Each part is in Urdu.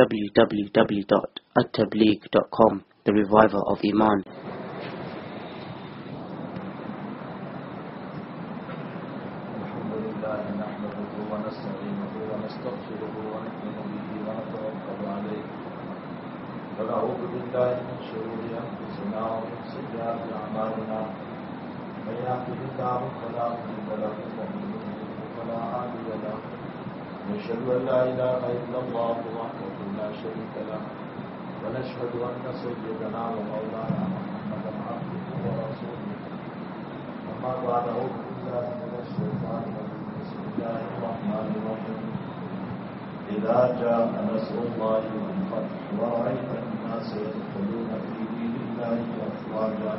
www.attableek.com, the reviver of Iman. ونعوذ بالله من شرور أنفسنا ومن سيئات أعمالنا من يهده الله فلا مضل له ومن يضلل فلا هادي له ونشهد أن لا إله إلا الله وحده لا شريك له ونشهد أن سيدنا ومولانا محمدا عبده ورسوله أما بعد أعوذ بالله من الشيطان الرجيم بسم الله الرحمن الرحيم إذا جاء نصر الله والفتح ورأيت الناس يدخلون في دين الله أفواجا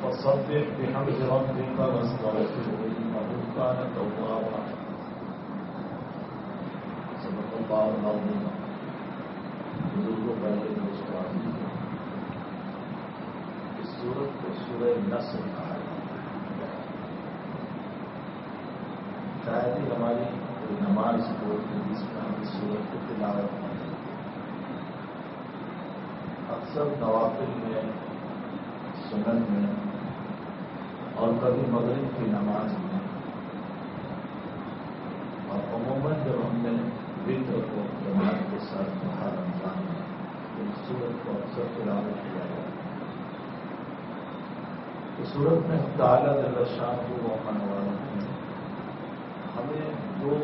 فسبح بحمد ربك واستغفره إنه كان توابا. صدق الله العظيم. بزرگوں پہلے دوستان اس سورت کو سورہ نصر کہا ہے. شاید ہی ہماری نماز کو جس میں ہم اس سورت کو تلاوت کرتے ہیں. اکثر نوافل میں، سنن میں اور کبھی مغرب کی نماز میں اور عموماً جب ہم نے وطر کو جماعت کے ساتھ پڑھا رمضان میں تو اس سورت کو اکثر تلاوت کیا جاتا ہے. اس سورت میں تعالیٰ جل شان کو موقع والے ہیں ہمیں دو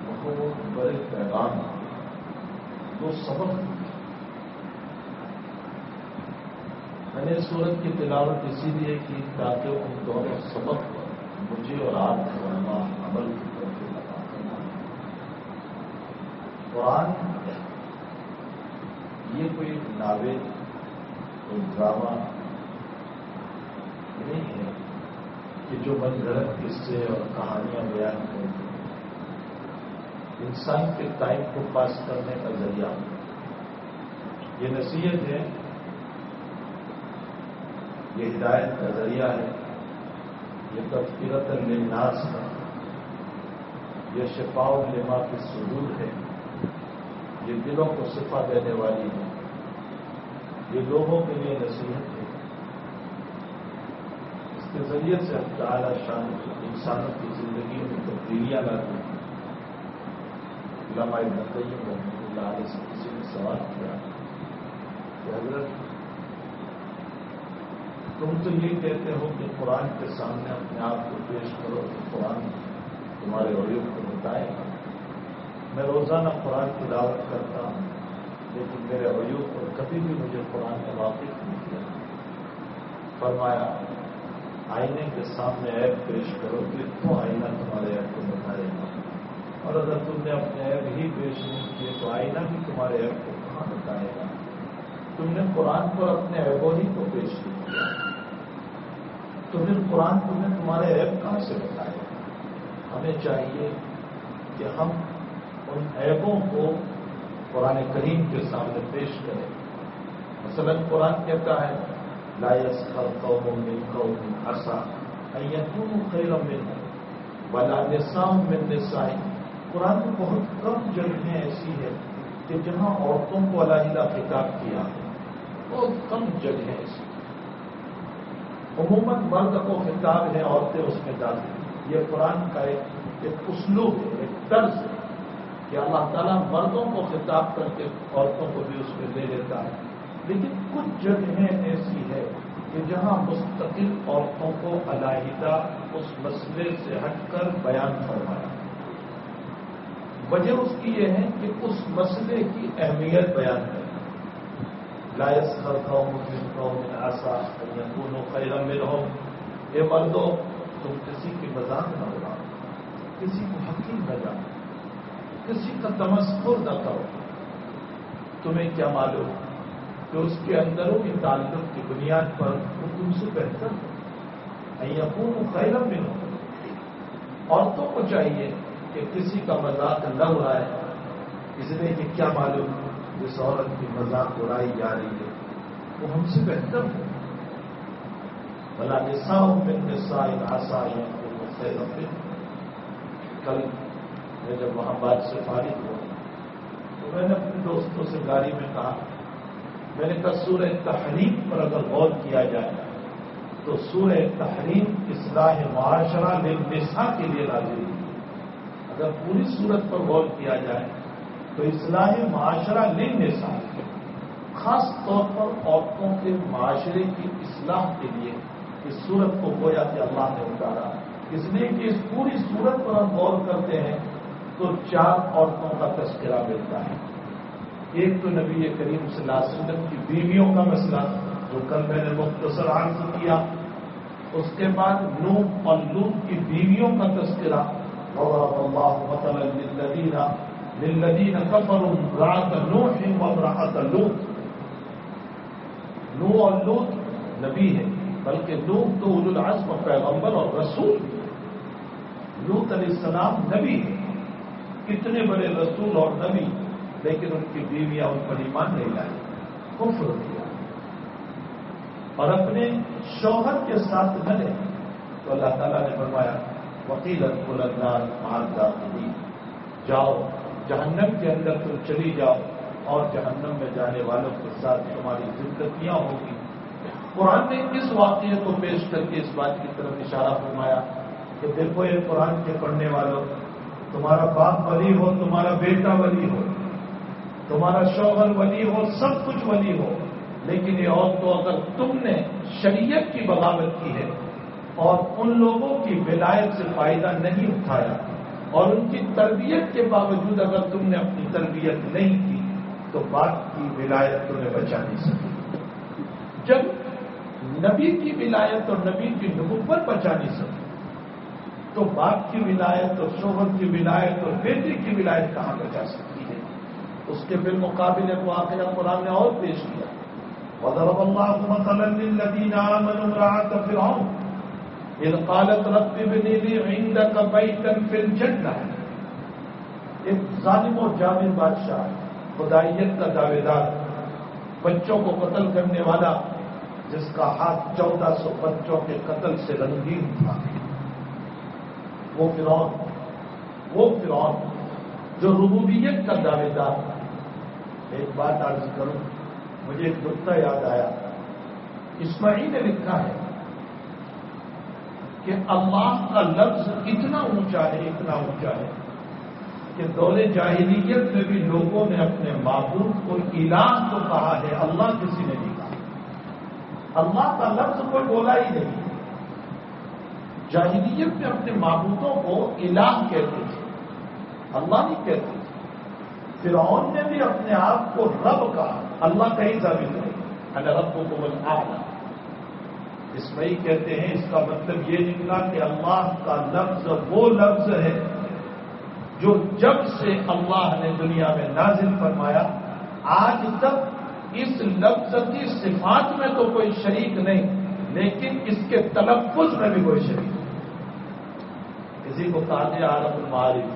بہت بڑے پیغام، دو سبق. میں نے سورت کی تلاوت اسی لیے کی تاکہ ان دونوں سبق پر مجھے اور آپ کو اللہ عمل کی طرف عطا کرنا. قرآن یہ کوئی ناول، کوئی ڈرامہ نہیں ہے کہ جو من گھڑت قصے اور کہانیاں بیان کرتے ہیں. انسان کے ٹائم کو پاس کرنے کا ذریعہ یہ نصیحت ہے، یہ ہدایت کا ذریعہ ہے، یہ تذکرۃ للناس ہے، یہ شفاء لما فی الصدور ہے، یہ دلوں کو شفا دینے والی ہے، یہ لوگوں کے لیے نصیحت ہے. اس کے ذریعے سے ہم تعالی شان انسانوں کی زندگی میں تبدیلیاں لاتے ہیں. علامہ ابن قیم رحمۃ اللہ علیہ سے کسی نے سوال کیا کہ حضرت تم تو یہ کہتے ہو کہ قرآن کے سامنے اپنے آپ کو پیش کرو تو قرآن تمہارے عیوب کو بتائے گا. میں روزانہ قرآن کی دعوت کرتا ہوں لیکن میرے عیوب پر کبھی بھی مجھے قرآن کا واقف نہیں کیا. فرمایا آئینے کے سامنے عیب پیش کرو تو آئینہ تمہارے عیب کو بتائے گا، اور اگر تم نے اپنے عیب ہی پیش نہیں کیے تو آئینہ بھی تمہارے عیب کو کہاں بتائے گا. تم نے قرآن پر اپنے عیبوں ہی کو پیش نہیں کیا تو پھر قرآن تمہیں تمہارے عیب کہاں سے بتائے گا. ہمیں چاہیے کہ ہم ان عیبوں کو قرآن کریم کے سامنے پیش کریں. مثلا قرآن کہتا ہے لا يسخر قوم من قوم عسى ان يكونوا خيرا منهم ولا نساء من نساء. قرآن میں بہت کم جگہیں ایسی ہے کہ جہاں عورتوں کو علیحدہ خطاب کیا ہے. بہت کم جگہیں ایسی. عموماً مرد کو خطاب ہے، عورتیں اس میں داخل. یہ قرآن کا ایک اسلوب ہے، ایک طرز ہے کہ اللہ تعالیٰ مردوں کو خطاب کر کے عورتوں کو بھی اس میں لے لیتا ہے. لیکن کچھ جگہیں ایسی ہے کہ جہاں مستقل عورتوں کو علیحدہ اس مسئلے سے ہٹ کر بیان فرمایا. وجہ اس کی یہ ہے کہ اس مسئلے کی اہمیت بیان کرنا. لا يسخر قوم من قوم عسى ان يكونوا خيرا منهم. اے مردو تم کسی کی مذاق نہ اڑاؤ، کسی کو حقیر نہ جانو، کسی کا تمسخر نہ کرو. تمہیں کیا معلوم کہ اس کے اندرونی تعلق کی بنیاد پر وہ تم سے بہتر ہو. ان يكونوا خيرا منهم. عورتوں کو چاہیے کہ کسی کا مذاق نہ اڑائے، اس لیے کہ کیا معلوم جس عورت کی مذاق اڑائی جا رہی ہے وہ ہم سے بہتر ہو. بلا نساء من نساء عسى ان يكونوا خيرا منهم. کل میں جب وہاں بات سے فارغ ہوا میں نے اپنے دوستوں سے گاڑی میں کہا، میں نے کہا سورہ تحریم پر اگر غور کیا جائے تو سورہ تحریم اصلاح معاشرہ للنساء کے لیے نازل ہوئی۔ اگر پوری صورت پر غور کیا جائے تو اصلاح معاشرہ للنساء، خاص طور پر عورتوں کے معاشرے کی اصلاح کے لیے اس صورت کو گویا کہ اللہ نے اتارا، اس لیے کہ اس پوری صورت پر ہم غور کرتے ہیں تو 4 عورتوں کا تذکرہ ملتا ہے۔ ایک تو نبی کریم صلی اللہ علیہ وسلم کی بیویوں کا مسئلہ جو کل میں نے مختصر عرض کیا، اس کے بعد نوح اور لوط کی بیویوں کا تذکرہ، وضرب اللہ مثلا للذین کفروا امرأۃ نوح وامرأۃ لوط۔ نوح اور لوط نبی ہے، بلکہ لوط تو اولو العزم پیغمبر اور رسول، لوط علیہ السلام نبی ہے، کتنے بڑے رسول اور نبی، لیکن ان کی بیویاں ان پر ایمان نہیں لائی، کفر کیا اور اپنے شوہر کے ساتھ نہ لے، تو اللہ تعالیٰ نے فرمایا وقیل ادخلوا النار مع الداخلین، جاؤ جہنم کے اندر تم چلی جاؤ اور جہنم میں جانے والوں کے ساتھ تمہاری زندگیاں ہوگی۔ قرآن نے اس واقعے کو پیش کر کے اس بات کی طرف اشارہ فرمایا کہ دیکھو یہ قرآن کے پڑھنے والوں، تمہارا باپ ولی ہو، تمہارا بیٹا ولی ہو، تمہارا شوہر ولی ہو، سب کچھ ولی ہو، لیکن یہ عورتوں اگر تم نے شریعت کی بغاوت کی ہے اور ان لوگوں کی ولایت سے فائدہ نہیں اٹھایا اور ان کی تربیت کے باوجود اگر تم نے اپنی تربیت نہیں کی تو باپ کی ولایت تمہیں بچا نہیں سکی۔ جب نبی کی ولایت اور نبی کی نبوت بچا نہیں سکی تو باپ کی ولایت اور شوہر کی ولایت اور بیٹے کی ولایت کہاں بچا سکتی ہے؟ اس کے بالمقابل ایک واقعہ قرآن نے اور پیش کیا، وضرب اللہ مثلا للذین آمنوا امرأۃ فرعون اذ قالت رب ابن لی عندک بیتا فی الجنہ۔ ایک ظالم اور جابر بادشاہ، خدائیت کا دعوے دار، بچوں کو قتل کرنے والا، جس کا ہاتھ 1400 بچوں کے قتل سے رنگین تھا، وہ فرعون جو ربوبیت کا دعوے دار تھا۔ ایک بات عرض کروں، مجھے ایک نکتہ یاد آیا، اسماعیل نے لکھا ہے کہ اللہ کا لفظ اتنا اونچا ہے کہ دور جاہلیت میں بھی لوگوں نے اپنے معبود کو الہ تو کہا ہے، اللہ کسی نے نہیں کہا، اللہ کا لفظ کوئی بولا ہی نہیں۔ جاہلیت میں اپنے معبودوں کو الہ کہتے تھے، اللہ نہیں کہتے تھے۔ فرعون نے بھی اپنے آپ کو رب کہا، اللہ کہیں ثابت نہیں، انا ربکم الاعلی۔ اسماعیل کہتے ہیں اس کا مطلب یہ نکلا کہ اللہ کا لفظ وہ لفظ ہے جو جب سے اللہ نے دنیا میں نازل فرمایا آج تک اس لفظ کی صفات میں تو کوئی شریک نہیں، لیکن اس کے تلفظ میں بھی کوئی شریک نہیں۔ اسی کو کہتے ہیں عارف المعارف،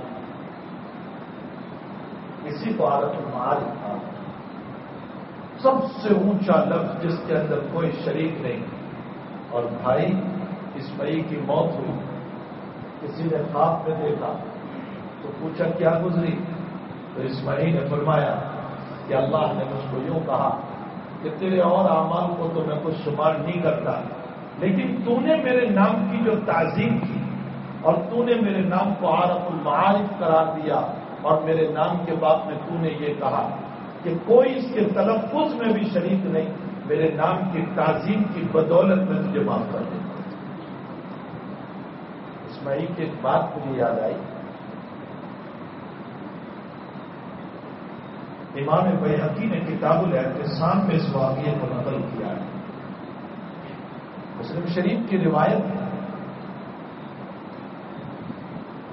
اسی کو عارف المعارف کہا، سب سے اونچا لفظ جس کے اندر کوئی شریک نہیں۔ اور بھائی اسماعیل کی موت ہوئی، کسی نے خواب میں دیکھا تو پوچھا کیا گزری، تو اسماعیل نے فرمایا کہ اللہ نے مجھ کو یوں کہا کہ تیرے اور اعمال کو تو میں کچھ شمار نہیں کرتا، لیکن تو نے میرے نام کی جو تعظیم کی اور تو نے میرے نام کو عارف المعارف قرار دیا اور میرے نام کے بعد میں تو نے یہ کہا کہ کوئی اس کے تلفظ میں بھی شریک نہیں، میرے نام کی تعظیم کی بدولت میں تجھے معاف کر دوں۔ اسماعیل کی ایک بات مجھے یاد آئی، امام بیہقی نے کتاب الاعتصام میں اس واقعے کو نقل کیا ہے۔ مسلم شریف کی روایت ہے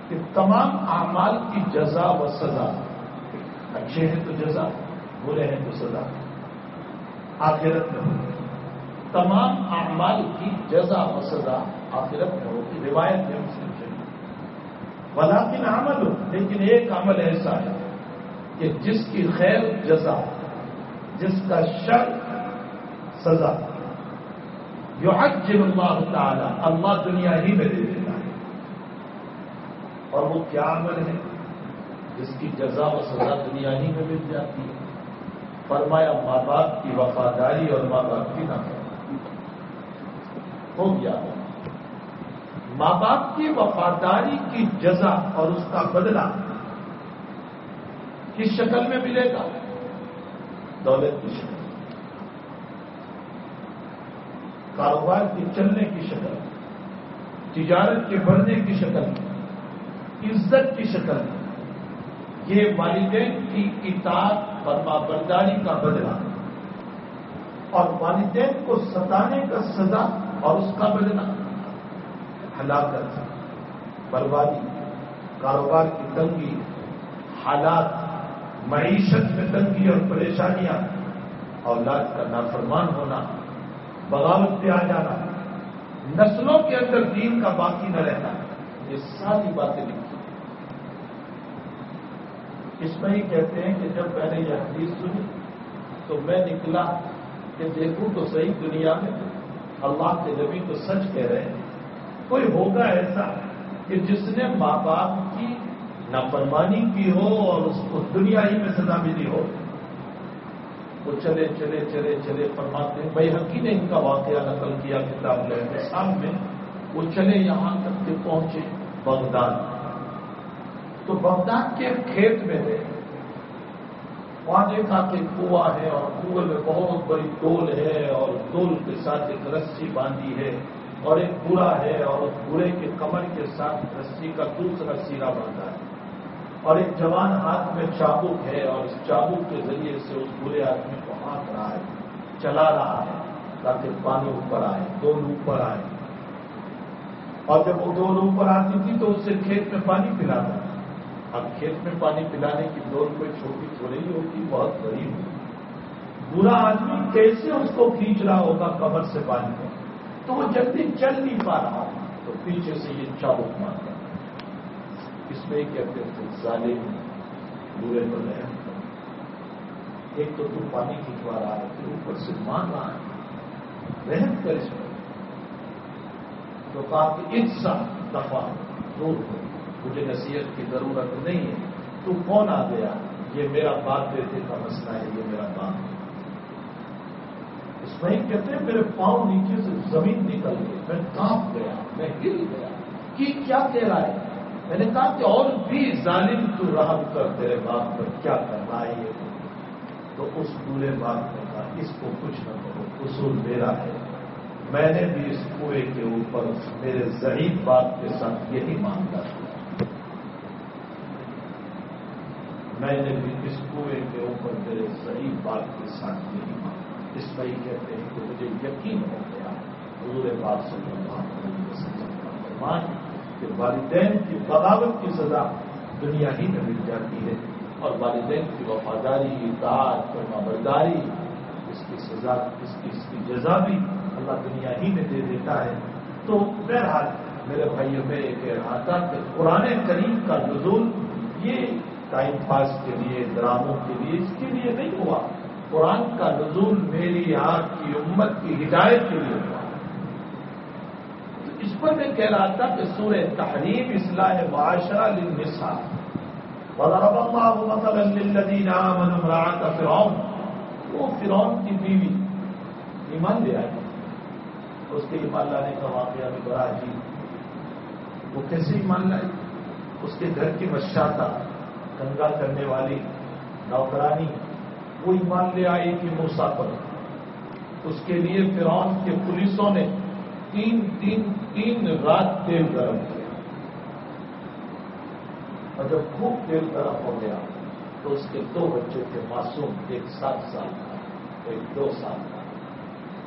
کہ تمام اعمال کی جزا و سزا، اچھے ہیں تو جزا، برے ہیں تو سزا، آخرت میں ہوگی۔ تمام اعمال کی جزا و سزا آخرت میں ہوگی، روایت ہے مسلم شریف۔ ولیکن عمل، لیکن ایک عمل ایسا ہے کہ جس کی خیر جزا، جس کا شر سزا، یعجل اللہ تعالی، اللہ دنیا ہی میں دے دیتا ہے۔ اور وہ کیا عمل ہے؟ جس کی جزا و سزا دنیا ہی میں مل جاتی ہے. فرمایا ماں باپ کی وفاداری اور ماں باپ کی نافرمانی. ہو گیا. ماں باپ کی وفاداری کی جزا اور اس کا بدلہ کس شکل میں ملے گا؟ دولت کی شکل، کاروبار کی چلنے کی شکل، تجارت کے بڑھنے کی شکل، عزت کی شکل. یہ والدین کی اطاعت فرما برداری کا بدلہ اور والدین کو ستانے کا سزا اور اس کا بدلہ ہلاکت، بربادی، کاروبار کی تنگی، حالات، معیشت میں تنگی اور پریشانیاں، اولاد کا نافرمان ہونا، بغاوت پہ آ جانا، نسلوں کے اندر دین کا باقی نہ رہنا. یہ ساری باتیں لکھی. اس میں ہی کہتے ہیں کہ جب میں نے یہ حدیث سنی تو میں نکلا کہ دیکھوں تو صحیح دنیا میں اللہ کے نبی تو سچ کہہ رہے ہیں. کوئی ہوگا ایسا کہ جس نے ماں باپ کی نافرمانی کی ہو اور اس کو دنیا ہی میں سزا ملی ہو؟ وہ چلے چلے چلے چلے فرماتے ہیں. بیہقی نے ان کا واقعہ نقل کیا کتاب الاعتصام میں. وہ چلے یہاں تک کہ پہنچے بغداد. تو بغداد کے ایک کھیت میں تھے. وہاں دیکھا کہ کنواں ہے اور کنویں میں بہت بڑی ڈول ہے اور ڈول کے ساتھ ایک رسی باندھی ہے اور ایک بوڑا ہے اور اس بوڑے کے کمر کے ساتھ رسی کا دوسرا سیرا باندھا ہے اور ایک جوان ہاتھ میں چابک ہے اور اس چابک کے ذریعے سے اس بوڑے آدمی کو ہانک رہا ہے، چلا رہا ہے تاکہ پانی اوپر آئے، ڈول اوپر آئے. اور جب وہ ڈول اوپر آتی تھی تو اس سے کھیت میں پانی پلاتا. اب کھیت میں پانی پلانے کی ڈول کوئی چھوٹی تھوڑی ہی ہوتی، بہت بڑی ہوتی. بوڑھا آدمی کیسے اس کو کھینچ رہا ہوگا کمر سے پانی کو؟ تو وہ جلدی چل نہیں پا رہا تو پیچھے سے یہ چابک مارتا. اس میں کہتے تھے ظالم، بورے کو رحم کر. ایک تو پانی کھینچوا رہا ہے پھر اوپر سے مار رہا ہے، رحم کر اس میں. تو کہا کہ ایک ساتھ دفعہ دور ہو، مجھے نصیحت کی ضرورت نہیں ہے. تو کون آ گیا؟ یہ میرا باپ بیٹے کا مسئلہ ہے، یہ میرا باپ ہے. اس میں ہی کہتے ہیں میرے پاؤں نیچے سے زمین نکل گئی، میں کانپ گیا، میں ہل گیا کہ کیا کہہ رہا ہے. میں نے کہا کہ اور بھی ظالم تو رحم کر، تیرے باپ پر کیا کر رہا ہے یہ. تو اس بوڑھے باپ نے کہا اس کو کچھ نہ کرو، اصول میرا ہے. میں نے بھی اس کنویں کے اوپر میرے ضعیف باپ کے ساتھ یہی معاملہ کیا. میں نے بھی اس کنویں کے اوپر میرے ضعیف باپ کے ساتھ یہی معاملہ. اس میں ہی کہتے ہیں کہ مجھے یقین ہو گیا حضور پاک صلی اللہ علیہ وسلم کا فرمان کہ والدین کی بغاوت کی سزا دنیا ہی میں مل جاتی ہے اور والدین کی وفاداری، اطاعت، فرمانبرداری، اس کی سزا، اس کی جزا بھی اللہ دنیا ہی میں دے دیتا ہے. تو بہرحال میرے بھائیوں میں یہ کہہ رہا تھا کہ قرآن کریم کا نزول یہ ٹائم پاس کے لیے، ڈراموں کے لیے، اس کے لیے نہیں ہوا. قرآن کا نزول میری آپ کی امت کی ہدایت کے لیے ہوا. تو اس پر میں کہہ رہا تھا کہ سورہ تحریم اصلاح معاشرہ للنساء وضرب اللہ مثلا للذین آمنوا امرأۃ فرعون. وہ فرعون کی بیوی ایمان لے آئی. اس کے ایمان لانے کا واقعہ بھی بڑا عجیب. وہ کیسے ایمان لائی؟ اس کے گھر کی مشاطہ، گنگا کرنے والی نوکرانی، وہ ایمان لے آئی کہ موسیٰ پر. اس کے لیے فرعون کے پولیسوں نے تین رات تیل گرم کیا اور جب خوب تیل گرم ہو گیا تو اس کے 2 بچے تھے معصوم، ایک 7 سال کا، ایک 2 سال کا.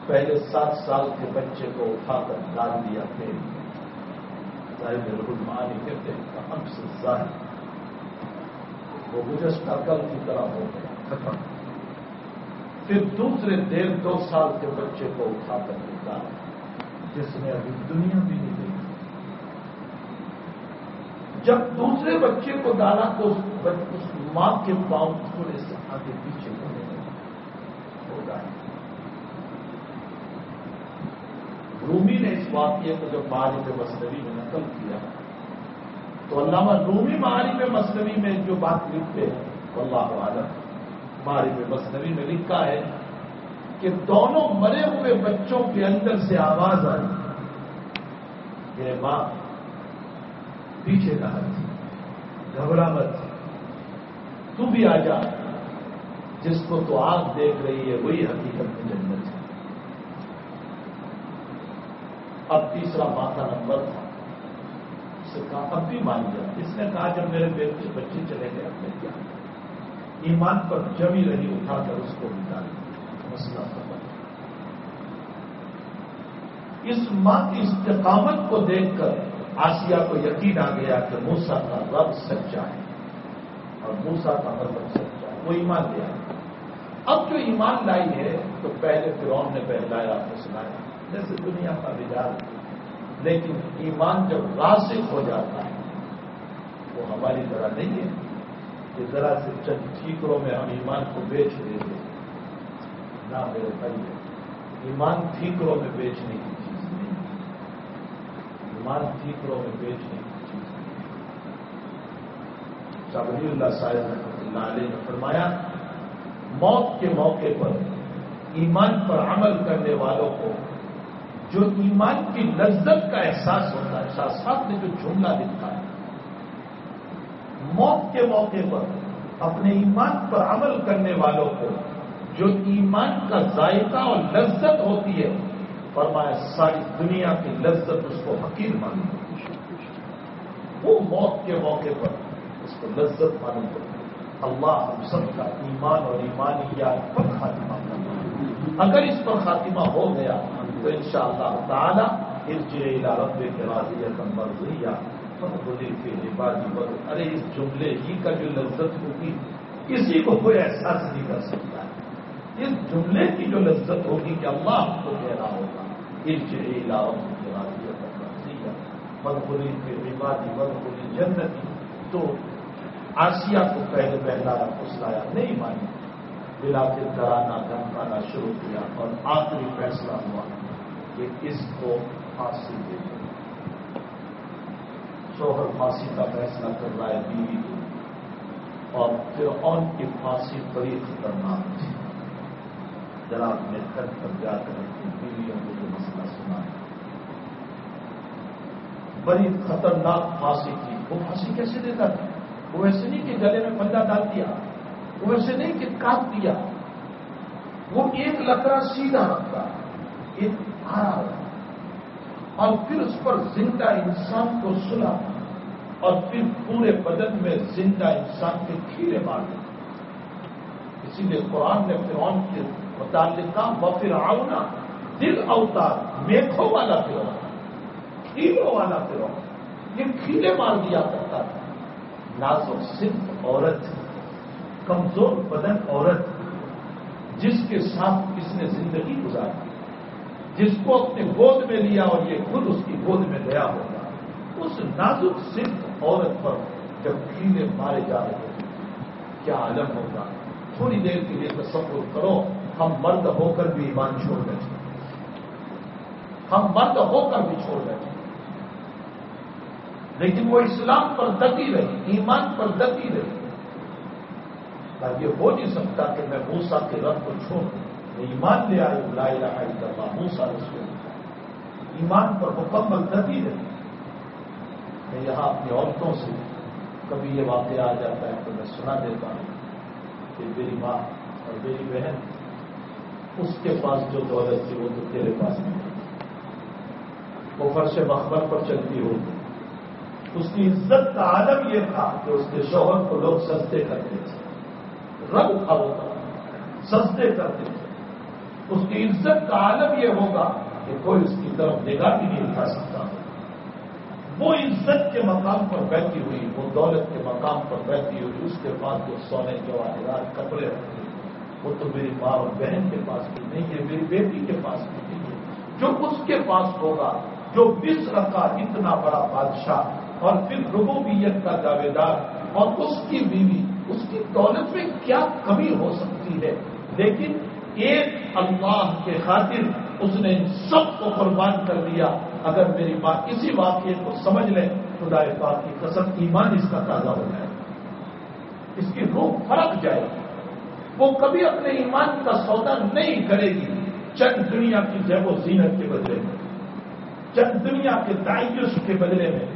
پہلے 7 سال کے بچے کو اٹھا کر ڈال دیا تیل. صاحب المعانی کہتے ہیں کہ ہم سے ظاہر وہ گزشتہ کل کی طرح ہو گیا، ختم. پھر دوسرے 1.5-2 سال کے بچے کو اٹھا کر نکالا جس نے ابھی دنیا بھی نہیں دیکھی. جب دوسرے بچے کو ڈالا تو اس ماں کے پاؤں تھوڑے سے آگے پیچھے ہونے لگے، ہو گئے. رومی نے اس واقعے کو جب معارف مثنوی میں نقل کیا تو علامہ رومی معارف مثنوی میں جو بات لکھتے ہیں واللہ اعلم، معارف مثنوی میں لکھا ہے کہ دونوں مرے ہوئے بچوں کے اندر سے آواز آئی کہ ماں پیچھے نہ ہٹ، گھبرا مت، تو بھی آ جا، جس کو تو آنکھ دیکھ رہی ہے وہی حقیقت میں جنت ہے۔ اب تیسرا ماں کا نمبر تھا، اس سے کہا اب بھی مان جا۔ اس نے کہا جب میرے بچے چلے گئے اب میں کیا، ایمان پر جمی رہی، اٹھا کر اس کو نکال مسئلہ ختم۔ اس ماں کی استقامت کو دیکھ کر آسیہ کو یقین آ گیا کہ موسیٰ کا رب سچا ہے اور موسیٰ کا مذہب سچا ہے، وہ ایمان لے آئی۔ اب جو ایمان لائی ہے تو پہلے فرعون نے بہلایا پھسلایا جیسے دنیا کا مزاج، لیکن ایمان جب راسخ ہو جاتا ہے وہ ہماری طرح نہیں ہے کہ ذرا سے چند ٹھیکروں میں ہم ایمان کو بیچ دیتے، نہ میرے بھائی، ایمان ٹھیکروں میں بیچنے کی چیز نہیں، ایمان ٹھیکروں میں بیچنے کی چیز نہیں۔ شاہ ولی اللہ صاحب رحمۃ اللہ علیہ نے فرمایا موت کے موقع پر ایمان پر عمل کرنے والوں کو جو ایمان کی لذت کا احساس ہوتا ہے، شاہ صاحب نے جو جملہ لکھا ہے، موت کے موقع پر اپنے ایمان پر عمل کرنے والوں کو جو ایمان کا ذائقہ اور لذت ہوتی ہے، فرمایا ساری دنیا کی لذت اس کو حقیر معلوم ہوتی ہے، وہ موت کے موقع پر اس کو لذت معلوم ہوتی ہے۔ اللہ ہم سب کا ایمان اور ایمانیات پر خاتمہ کرنا، اگر اس پر خاتمہ ہو گیا تو انشاءاللہ تعالی ارجع الی ربک راضیۃ مرضیہ فادخلی فی عبادی۔ ارے اس جملے ہی کا جو لذت ہوگی کسی کو کوئی احساس نہیں کر سکتا ہے، اس جملے کی جو لذت ہوگی کہ اللہ ہم کو کہہ رہا ہوگا ارجع الی ربک راضیۃ مرضیہ فادخلی فی عبادی وادخلی جنتی۔ تو آسیہ کو پہلے بہلایا پھسلایا نہیں مانی، بلا کے ڈرانا دھمکانا شروع کیا اور آخری فیصلہ ہوا کہ اس کو پھانسی دے دو۔ شوہر پھانسی کا فیصلہ کر رہا ہے بیوی کو، اور فرعون کی پھانسی بڑی خطرناک تھی۔ جناب نے گھر پر جا کر اپنی بیویوں کو جو مسئلہ سنا ہے، بڑی خطرناک پھانسی تھی۔ وہ پھانسی کیسے دیتا تھا؟ وہ ایسے نہیں کہ گلے میں پنجہ ڈال دیا، وہ ایسے نہیں کہ کاٹ دیا، وہ ایک لکڑا سیدھا رکھتا، ایک آڑا رکھتا، اور پھر اس پر زندہ انسان کو سلا، اور پھر پورے بدن میں زندہ انسان کے کھیرے مار دیتے۔ اسی لیے قرآن نے فرعون کے متعلق کہا وفرعون دل اوتار، میکھوں والا فرعون، کھیروں والا فرعون، یہ کھیرے مار دیا کرتا تھا۔ نازک صرف عورت، کمزور بدن عورت، جس کے ساتھ اس نے زندگی گزاری، جس کو اپنے گود میں لیا اور یہ خود اس کی گود میں گیا ہوگا، اس نازک صرف عورت پر جب کھیلے مارے جا رہے ہیں کیا عالم ہوگا۔ تھوڑی دیر کے لیے تصور کرو، ہم مرد ہو کر بھی ایمان چھوڑ بیٹھے، ہم مرد ہو کر بھی چھوڑ بیٹھے، لیکن وہ اسلام پر ڈٹی رہی، ایمان پر ڈٹی رہی۔ یہ ہو نہیں سکتا کہ میں موسیٰ کے رب کو چھوڑ دوں، میں ایمان لے آئی لا الہ الا اللہ موسیٰ رسول اللہ، ایمان پر مکمل ڈٹی رہی۔ میں یہاں اپنی عورتوں سے کبھی یہ واقعہ آ جاتا ہے تو میں سنا دیتا ہوں کہ میری ماں اور میری بہن، اس کے پاس جو دولت تھی وہ تو تیرے پاس نہیں تھی، وہ فرش مخبر پر چلتی ہوگی۔ اس کی عزت کا عالم یہ تھا کہ اس کے شوہر کو لوگ سجدے کرتے تھے، رب تھا وہ سجدے کرتے تھے۔ اس کی عزت کا عالم یہ ہوگا کہ کوئی اس کی طرف نگاہ بھی نہیں اٹھا سکتا۔ وہ عزت کے مقام پر بیٹھی ہوئی، وہ دولت کے مقام پر بیٹھی ہوئی، اس کے پاس جو سونے جواہرات کپڑے رکھتے، وہ تو میری ماں اور بہن کے پاس بھی نہیں ہے، میری بیٹی کے پاس بھی نہیں ہے۔ جو اس کے پاس ہوگا، جو مصر کا اتنا بڑا بادشاہ اور پھر ربوبیت کا دعوے دار اور اس کی بیوی، اس کی دولت میں کیا کمی ہو سکتی ہے؟ لیکن ایک اللہ کے خاطر اس نے ان سب کو قربان کر دیا۔ اگر میری ماں کسی واقعے کو سمجھ لے خدا پاک کی قسم ایمان اس کا تازہ ہو جائے، اس کی روح فرق جائے گی، وہ کبھی اپنے ایمان کا سودا نہیں کرے گی چند دنیا کی جیب و زینت کے بدلے میں، چند دنیا کے تعیش کے بدلے میں،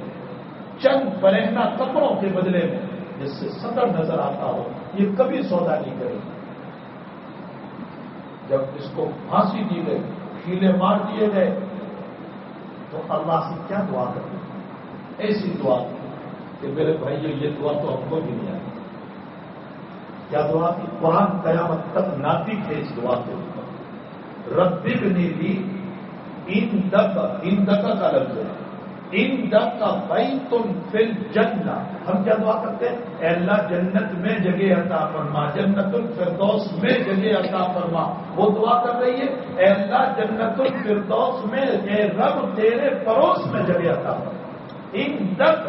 چند برہنہ کپڑوں کے بدلے میں جس سے سطر نظر آتا ہو، یہ کبھی سودا نہیں کرے گی۔ جب اس کو پھانسی دی گئی، کیلے مار دیے گئے، تو اللہ سے کیا دعا کرتے؟ ایسی دعا کہ میرے بھائیو یہ دعا تو ہم کو بھی نہیں آئی۔ کیا دعا کی؟ قرآن قیامت تک ناطق ہے اس دعا کے اوپر۔ رب ابنی لی عندک کا لفظ ہے، عندک بیت فی الجنہ۔ ہم کیا دعا کرتے ہیں؟ اے اللہ جنت میں جگہ عطا فرما، جنت الفردوس میں جگہ عطا فرما۔ وہ دعا کر رہی ہے اے اللہ جنت الفردوس میں، اے رب تیرے پڑوس میں جگہ عطا فرما، عندک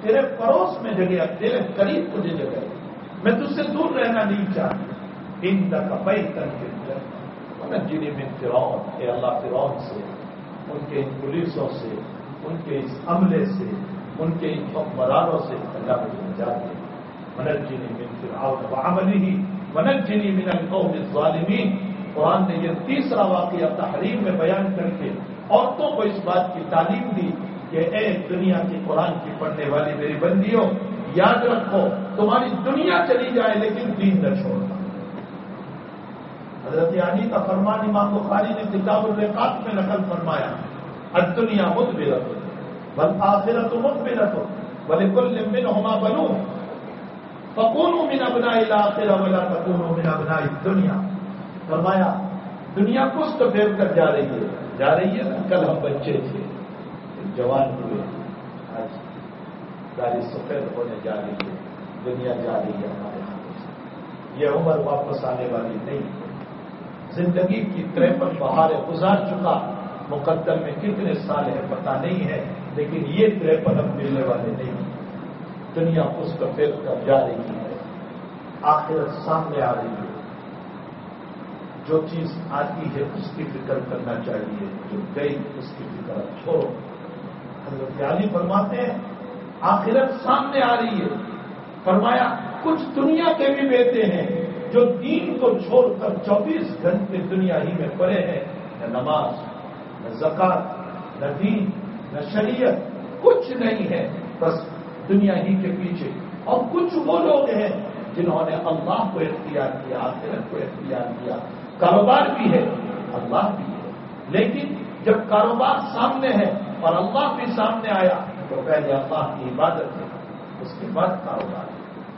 تیرے پڑوس میں جگہ، تیرے قریب مجھے جگہ، میں تجھ سے دور رہنا نہیں چاہتا۔ عندک بیت فی الجنہ ونجنی من فرعون، اے اللہ فرعون سے، ان کے ان پولیسوں سے، ان کے اس عملے سے، ان کے ان حکمرانوں سے اللہ مجھے نجات دے۔ ونجنی من فرعون وعملہ ونجنی من القوم الظالمین۔ قرآن نے یہ تیسرا واقعہ تحریم میں بیان کر کے عورتوں کو اس بات کی تعلیم دی کہ اے دنیا کی قرآن کی پڑھنے والی میری بندیوں، یاد رکھو تمہاری دنیا چلی جائے لیکن دین نہ چھوڑنا۔ حضرت علی کا فرمان امام بخاری نے کتاب الرقاق میں نقل فرمایا، الدنیا مدبرۃ والآخرۃ مقبلۃ ولکل منہما بنون فکونوا من ابناء الآخرہ ولا تکونوا من ابناء الدنیا۔ فرمایا دنیا کچھ تو پھیر کر جا رہی ہے نا، کل ہم بچے تھے، جوان ہوئے، آج داڑھی سفید ہونے جا رہی ہے، دنیا جا رہی ہے ہمارے ہاتھوں سے، یہ عمر واپس آنے والی نہیں ہے۔ زندگی کی 53 بہاریں گزار چکا، مقدر میں کتنے سال ہے پتہ نہیں ہے، لیکن یہ 53 اب ملنے والے نہیں ہیں۔ دنیا اس کا پھر کر جا رہی ہے، آخرت سامنے آ رہی ہے۔ جو چیز آتی ہے اس کی فکر کرنا چاہیے، جو گئی اس کی فکر چھوڑو۔ حضرت علی فرماتے ہیں آخرت سامنے آ رہی ہے، فرمایا کچھ دنیا کے بھی بیٹے ہیں جو دین کو چھوڑ کر 24 گھنٹے دنیا ہی میں پڑے ہیں، نہ نماز، نہ زکات، نہ دین، نہ شریعت، کچھ نہیں ہے، بس دنیا ہی کے پیچھے۔ اور کچھ وہ لوگ ہیں جنہوں نے اللہ کو اختیار کیا، آخرت کو اختیار کیا، کاروبار بھی ہے، اللہ بھی ہے، لیکن جب کاروبار سامنے ہے اور اللہ بھی سامنے آیا تو پہلے اللہ کی عبادت ہے، اس کے بعد کاروبار۔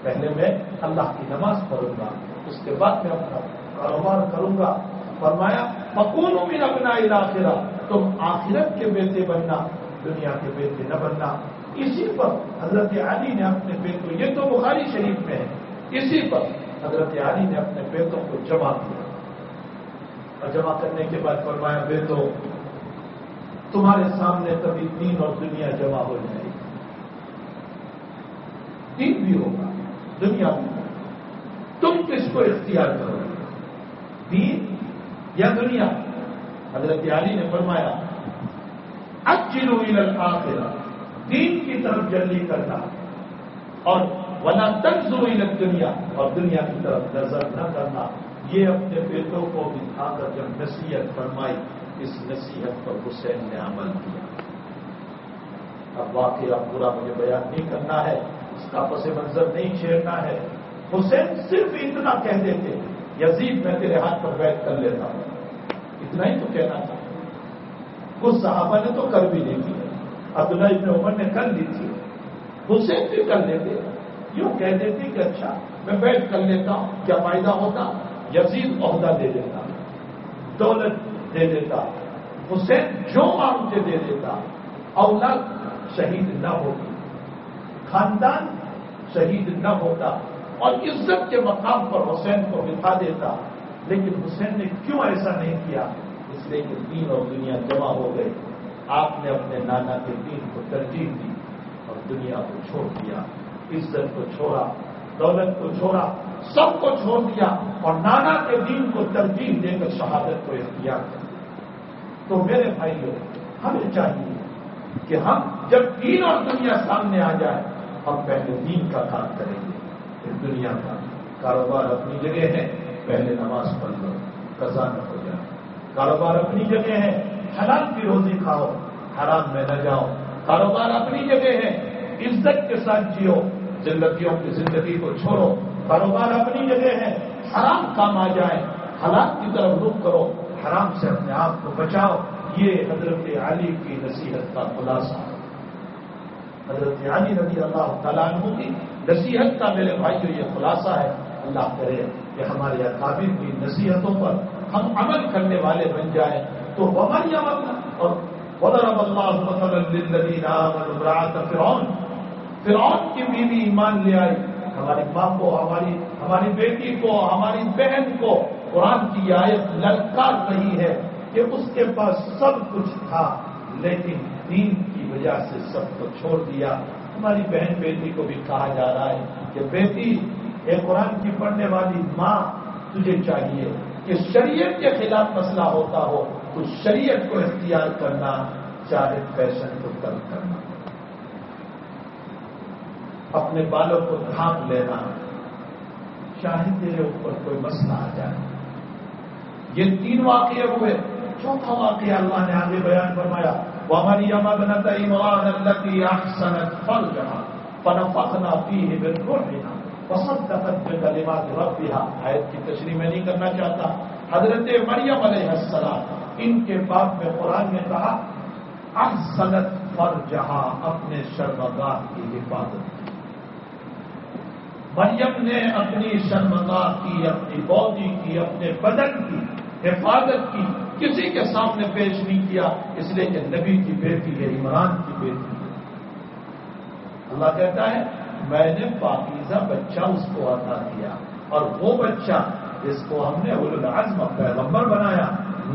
پہلے میں اللہ کی نماز پڑھوں گا، اس کے بعد میں اپنا کاروبار کروں گا۔ فرمایا فکونوا من ابناء الآخرہ، تم آخرت کے بیٹے بننا، دنیا کے بیٹے نہ بننا۔ اسی پر حضرت علی نے اپنے بیٹوں، یہ تو بخاری شریف میں ہے، اسی پر حضرت علی نے اپنے بیٹوں کو جمع کیا، اور جمع کرنے کے بعد فرمایا بیٹوں تمہارے سامنے کبھی دین اور دنیا جمع ہو جائے گی، دین بھی ہوگا دنیا بھی ہوگا، تم کس کو اختیار کرو گے، دین یا دنیا؟ حضرت علی نے فرمایا عجلوا الی الآخرہ، دین کی طرف جلدی کرنا، اور ولا تنظروا الی الدنیا، اور دنیا کی طرف نظر نہ کرنا۔ یہ اپنے بیٹوں کو بٹھا کر جب نصیحت فرمائی، اس نصیحت پر حسین نے عمل کیا۔ اب واقعہ پورا مجھے بیان نہیں کرنا ہے، اس کا پس منظر نہیں چھیڑنا ہے۔ حسین صرف اتنا کہہ دیتے یزید میں تیرے ہاتھ پر بیعت کر لیتا ہوں، اتنا ہی تو کہنا تھا۔ کچھ صحابہ نے تو کر بھی لی تھی، عبداللہ ابن عمر نے کر لی تھی، حسین بھی کر لیتے، یوں کہہ دیتے کہ اچھا میں بیعت کر لیتا ہوں، کیا فائدہ ہوتا؟ یزید عہدہ دے دیتا، دولت دے دیتا، حسین جو مانگتے دے دیتا، اولاد شہید نہ ہوتی، خاندان شہید نہ ہوتا، اور عزت کے مقام پر حسین کو بٹھا دیتا۔ لیکن حسین نے کیوں ایسا نہیں کیا؟ اس لیے کہ دین اور دنیا جمع ہو گئے۔ آپ نے اپنے نانا کے دین کو ترجیح دی اور دنیا کو چھوڑ دیا، عزت کو چھوڑا، دولت کو چھوڑا، سب کو چھوڑ دیا، اور نانا کے دین کو ترجیح دے کر شہادت کو اختیار کر۔ تو میرے بھائیوں ہمیں چاہیے کہ ہم جب دین اور دنیا سامنے آ جائے ہم پہلے دین کا کام کریں گے پھر دنیا کا. کاروبار اپنی جگہ ہے, پہلے نماز پڑھ لو قضا نہ ہو جائے. کاروبار اپنی جگہ ہے, حلال کی روزی کھاؤ, حرام میں نہ جاؤ. کاروبار اپنی جگہ ہے, عزت کے ساتھ جیو, زندگیوں کی زندگی کو چھوڑو. کاروبار اپنی جگہ ہے, حرام کام آ جائے حلال کی طرف رخ کرو, حرام سے اپنے آپ کو بچاؤ. یہ حضرت علی کی نصیحت کا خلاصہ. حضرت علی رضی اللہ تعالیٰ عنہ کی نصیحت کا میرے بھائیو یہ خلاصہ ہے. اللہ کرے کہ ہمارے اکابر کی نصیحتوں پر ہم عمل کرنے والے بن جائیں. تو ومریم اور وضرب اللہ مثلا للذین آمنوا امرأۃ فرعون کی بیوی ایمان لے آئی. ہماری ماں کو, ہماری بیٹی کو, ہماری بہن کو قرآن کی آیت للکار رہی ہے کہ اس کے پاس سب کچھ تھا لیکن دین کی وجہ سے سب کو چھوڑ دیا. ہماری بہن بیٹی کو بھی کہا جا رہا ہے کہ بیٹی, اے قرآن کی پڑھنے والی ماں, تجھے چاہیے کہ شریعت کے خلاف مسئلہ ہوتا ہو تو شریعت کو اختیار کرنا, چاہے فیشن کو ترک کرنا. اپنے بالوں کو ڈھانپ لینا چاہے تیرے اوپر کوئی مسئلہ آ جائے. یہ 3 واقعے ہوئے. چوتھا واقعہ اللہ نے آگے بیان فرمایا وَمَرْيَمَ ابْنَتَ عِمْرَانَ الَّتِي أَحْسَنَتْ فَرْجَهَا فَنَفَخْنَا فِيهِ مِنْ رُوحِنَا وَصَدَّقَتْ بِكَلِمَاتِ رَبِّهَا. آیت کی تشریح میں نہیں کرنا چاہتا. حضرت مریم علیہ السلام, ان کے بعد میں قرآن نے کہا احسنت فرجہا, اپنے شرمگاہ کی حفاظت کی. مریم نے اپنی شرمگاہ کی, اپنی باڈی کی, اپنے بدن کی حفاظت کی. کسی کے سامنے پیش نہیں کیا, اس لیے کہ نبی کی بیٹی ہے, عمران کی بیٹی ہے. اللہ کہتا ہے میں نے پاکیزہ بچہ اس کو عطا کیا, اور وہ بچہ جس کو ہم نے اولو العزم پیغمبر بنایا,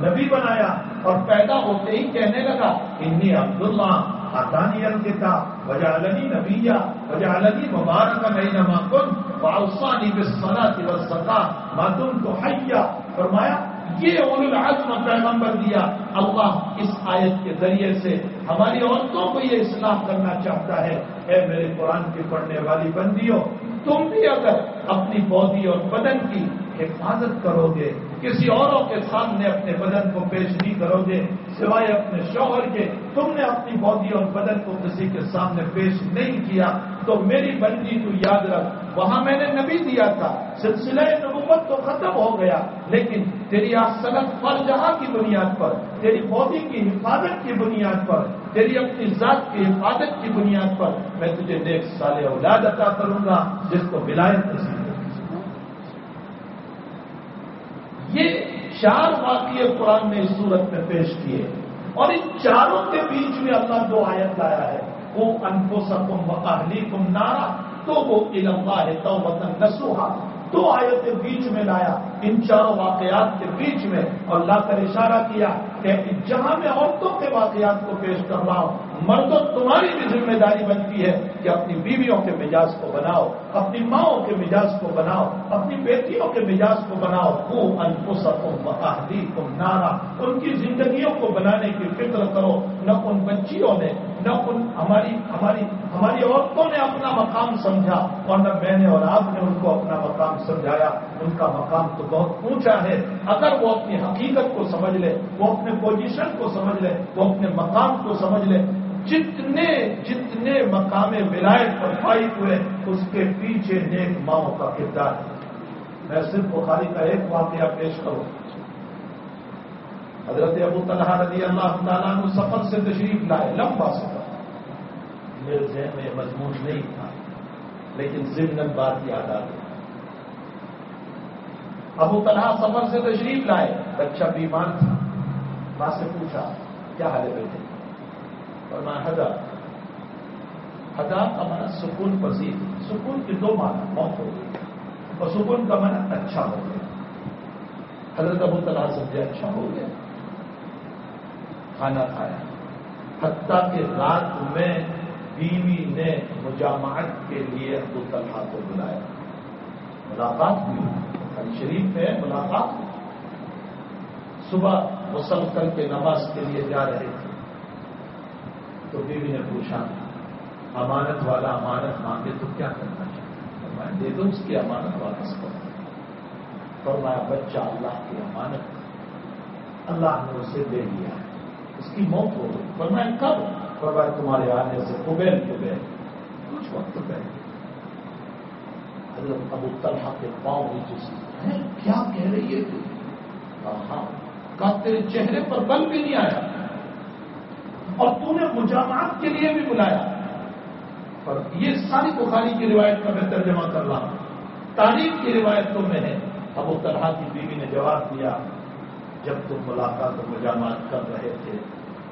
نبی بنایا, اور پیدا ہوتے ہی کہنے لگا انی عبداللہ آتانی الکتاب وجعلنی نبیا وجعلنی مبارکا اینما کنت واوصانی بالصلاۃ والزکاۃ ما دمت حیا. فرمایا یہ اولو العزم پیغمبر دیا. اللہ اس آیت کے ذریعے سے ہماری عورتوں کو یہ اصلاح کرنا چاہتا ہے. اے میرے قرآن کی پڑھنے والی بندیوں, تم بھی اگر اپنی باڈی اور بدن کی حفاظت کرو گے, کسی اوروں کے سامنے اپنے بدن کو پیش نہیں کرو گے سوائے اپنے شوہر کے, تم نے اپنی باڈی اور بدن کو کسی کے سامنے پیش نہیں کیا تو میری بندی تو یاد رکھ, وہاں میں نے نبی دیا تھا, سلسلہ نبوت تو ختم ہو گیا, لیکن تیری احسنت فرجہا کی بنیاد پر, تیری باڈی کی حفاظت کی بنیاد پر, تیری اپنی ذات کی حفاظت کی بنیاد پر میں تجھے نیک صالح اولاد عطا کروں گا جس کو ولایت نصیب ہوگی. یہ 4 واقعے قرآن نے اس صورت میں پیش کیے, اور ان چاروں کے بیچ میں اللہ 2 آیت لایا ہے. وہ انفسکم واہلیکم نارا توبوا الی اللہ توبۃ نصوحا. 2 آیتیں بیچ میں لایا ان 4 واقعات کے بیچ میں, اور لا کر اشارہ کیا کہ جہاں میں عورتوں کے واقعات کو پیش کر رہا ہوں, مردوں تمہاری بھی ذمہ داری بنتی ہے کہ اپنی بیویوں کے مزاج کو بناؤ, اپنی ماؤں کے مزاج کو بناؤ, اپنی بیٹیوں کے مزاج کو بناؤ. وہ انفسکم واہلیکم نارا, ان کی زندگیوں کو بنانے کی فکر کرو. نہ ان بچیوں نے, نہ ان ہماری عورتوں نے اپنا مقام سمجھا, اور نہ میں نے اور آپ نے ان کو اپنا مقام سمجھایا. ان کا مقام تو بہت اونچا ہے. اگر وہ اپنی حقیقت کو سمجھ لے, وہ اپنے پوزیشن کو سمجھ لے, وہ اپنے مقام کو سمجھ لے, جتنے مقام ولایت پر فائز ہوئے اس کے پیچھے نیک ماؤں کا کردار ہے. میں صرف بخاری کا ایک واقعہ پیش کروں. حضرت ابو طلحہ رضی اللہ تعالیٰ عنہ سفر سے تشریف لائے, لمبا سفر, میرے ذہن میں مضمون نہیں تھا لیکن ضمن بات یاد آ گئی. ابو طلحہ سفر سے تشریف لائے, بچہ بیمار تھا. ماں سے پوچھا کیا حال ہے بیٹے؟ فرمایا حدا کا معنی سکون پذیر. سکون کی 2 معنی, موت ہو گئی, اور سکون کا معنی اچھا ہو گیا. حضرت ابو طلحہ سمجھے اچھا ہو گیا. کھانا کھایا, حتیٰ کہ رات میں بیوی نے مجامعت کے لیے ابو طلحہ کو بلایا. ملاقات ہوئی, شریف میں ملاقات. صبح غسل کر کے نماز کے لیے جا رہے تھے. تو بیوی نے پوچھا امانت والا امانت مانگے تو کیا کرنا چاہیے؟ میں دے دوں اس کی امانت واپس کر دوں. فرمایا بچہ اللہ کی امانت، اللہ نے اسے دے دیا ہے، اس کی موت ہو گئی. فرمایا کب؟ فرمایا تمہارے آنے سے قبیل کچھ وقت پہلے. حضرت ابو طلحہ کے پاؤں نیچے سے کیا کہہ رہی ہے تو؟ ہاں کہا تیرے چہرے پر بل بھی نہیں آیا اور تو نے مجامعات کے لیے بھی بلایا. اور یہ ساری بخاری کی روایت کا میں ترجمہ کر رہا ہوں، تاریخ کی روایت تو میں ہے. ابو طلحہ کی بیوی نے جواب دیا جب تم ملاقات اور مجامعات کر رہے تھے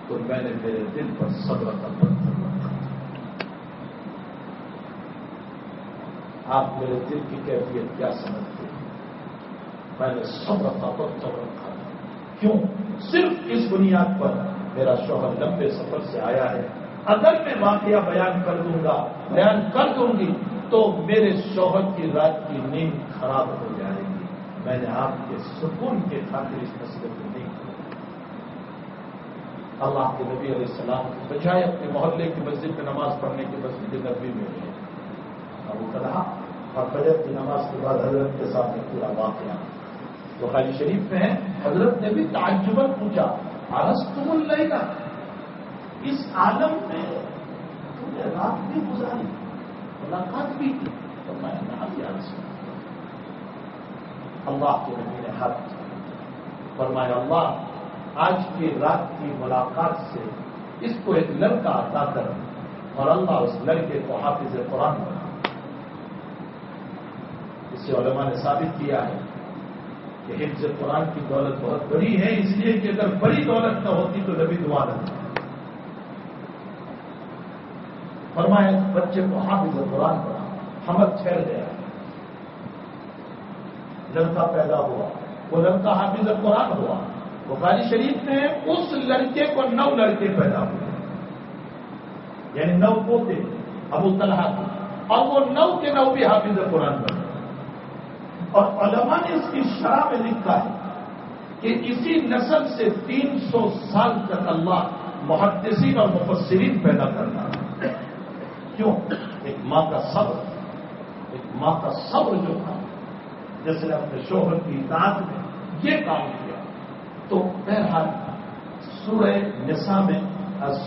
تو میں نے میرے دل پر صبر کا پتھر رکھا. آپ میرے دل کی کیفیت کیا سمجھتے ہیں؟ میں نے صبر کا پتھر رکھا. کیوں؟ صرف اس بنیاد پر میرا شوہر لمبے سفر سے آیا ہے، اگر میں واقعہ بیان کر دوں گی تو میرے شوہر کی رات کی نیند خراب ہو جائے گی. میں نے آپ کے سکون کے خاطر اس مسئلے کو نہیں کیا. اللہ کے نبی علیہ السلام کے بجائے اپنے محلے کی مسجد میں نماز پڑھنے کے مسجد نبوی میں گئے. ابو طلحہ اور فجر کی نماز کے بعد حضرت کے سامنے پورا واقعہ بخاری شریف میں ہے. حضرت نے بھی تعجباً پوچھا ارستم اللیلہ، اس عالم میں تم نے رات بھی گزاری، ملاقات بھی کی؟ تو میں نے اللہ کے نبی نے ہاتھ فرمایا اللہ آج کی رات کی ملاقات سے اس کو ایک لڑکا عطا کر اور اللہ اس لڑکے کو حافظ قرآن بنا. اس سے علماء نے ثابت کیا ہے کہ حفظ قرآن کی دولت بہت بڑی ہے، اس لیے کہ اگر بڑی دولت نہ ہوتی تو نبی دعا نہ دیتا. فرمایا بچے کو حافظ قرآن بنا. حمل ٹھہر گیا، لڑکا پیدا ہوا، وہ لڑکا حافظ قرآن ہوا. بخاری شریف میں اس لڑکے کو 9 لڑکے پیدا ہوئے، یعنی 9 پوتے ابو طلحہ کے، اور وہ 9 کے 9 بھی حافظ قرآن بنے. اور علماء نے اس کی شرح میں لکھا ہے کہ اسی نسل سے 300 سال تک اللہ محدثین اور مفسرین پیدا کرتا ہے. کیوں؟ ایک ماں کا صبر جو تھا، جس نے اپنے شوہر کی اطاعت میں یہ کام کیا. تو بہرحال سورہ نساء میں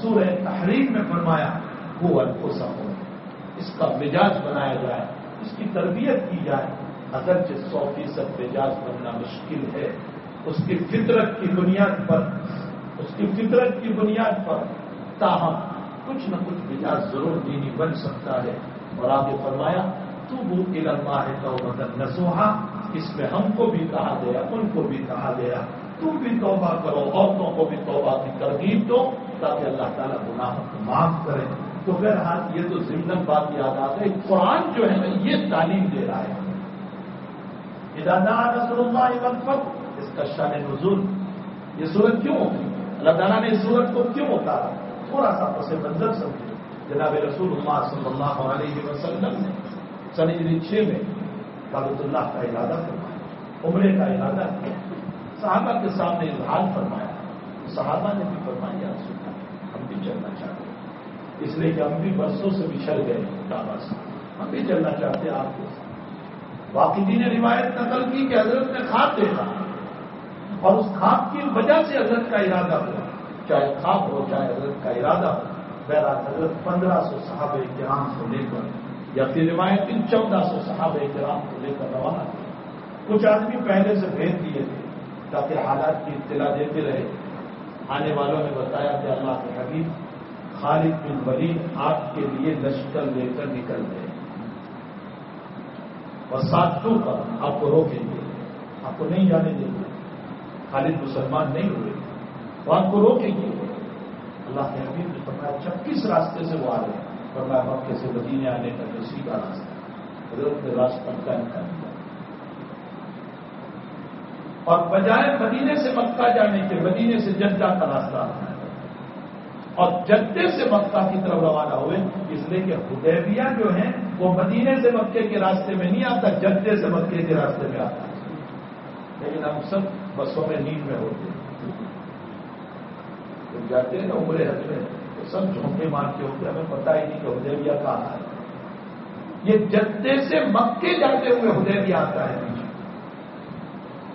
سورہ تحریم میں فرمایا وہ انفسہم، اس کا مزاج بنایا جائے، اس کی تربیت کی جائے. اگرچہ 100% مزاج بننا مشکل ہے، اس کی فطرت کی بنیاد پر تاہم کچھ نہ کچھ مزاج ضرور دینی بن سکتا ہے. اور آگے فرمایا توبوا الی اللہ توبۃ نصوحا، اس میں ہم کو بھی کہا گیا، ان کو بھی کہا گیا تم بھی توبہ کرو، عورتوں کو بھی توبہ کی ترغیب دو تاکہ اللہ تعالیٰ گناہوں کو معاف کرے. تو بہرحال یہ تو ضمن بات یاد آ گئی، قرآن جو ہے نا یہ تعلیم دے رہا ہے. اذا دعا نصر اللہ والفتح، اس کا شان نزول، یہ صورت کیوں ہوتی؟ اللہ تعالیٰ نے اس صورت کو کیوں اتارا؟ تھوڑا سا پس منظر سمجھے. جناب رسول اللہ صلی اللہ علیہ وسلم نے سن 6 میں کعبۃ اللہ کا ارادہ فرمایا، عمرے کا ارادہ کیا، صحابہ کے سامنے اظہار فرمایا. صحابہ نے بھی فرمایا یا رسول اللہ ہم بھی چلنا چاہتے ہیں، اس لیے کہ ہم بھی برسوں سے بچھڑ گئے کعبہ سے، ہم بھی چلنا چاہتے ہیں آپ کے ساتھ. واقعی نے روایت نقل کی کہ حضرت نے خواب دیکھا اور اس خواب کی وجہ سے حضرت کا ارادہ ہوا، چاہے خواب ہو چاہے حضرت کا ارادہ ہو. بہرحال حضرت 1500 صحابہ کرام کو لے کر یا پھر روایت 1400 صحابہ کرام کو لے کر روانہ تھے. کچھ آدمی پہلے سے بھیج دیے تھے تاکہ حالات کی اطلاع دیتے رہے. آنے والوں نے بتایا کہ اللہ کے حبیب خالد بن ولید آپ کے لیے لشکر لے کر نکل گئے اور ساتھوں پر آپ کو روکیں گے، آپ کو نہیں جانے دیں گے. خالد مسلمان نہیں ہوئے تو آپ کو روکیں گے. اللہ کے حبیب نے فرمایا اچھا کس راستے سے وہ آ رہے ہیں؟ فرمایا مکے سے مدینے آنے کا جو سیدھا راستہ. حضرت نے راستہ طے کر دیا اور بجائے مدینے سے مکہ جانے کے مدینے سے جدہ کا راستہ آتا ہے اور جدے سے مکہ کی طرف روانہ ہوئے. اس لیے کہ حدیبیہ جو ہے وہ مدینے سے مکے کے راستے میں نہیں آتا، جدے سے مکے کے راستے میں آتا ہے. لیکن ہم سب بسوں میں نیند میں ہوتے ہیں. جاتے ہیں نا عمرے حج میں تو سب جھونکے مار کے ہوتے ہمیں پتہ ہی نہیں کہ حدیبیہ کہاں ہے. یہ جدے سے مکے جاتے ہوئے حدیبیہ آتا ہے پیچھے.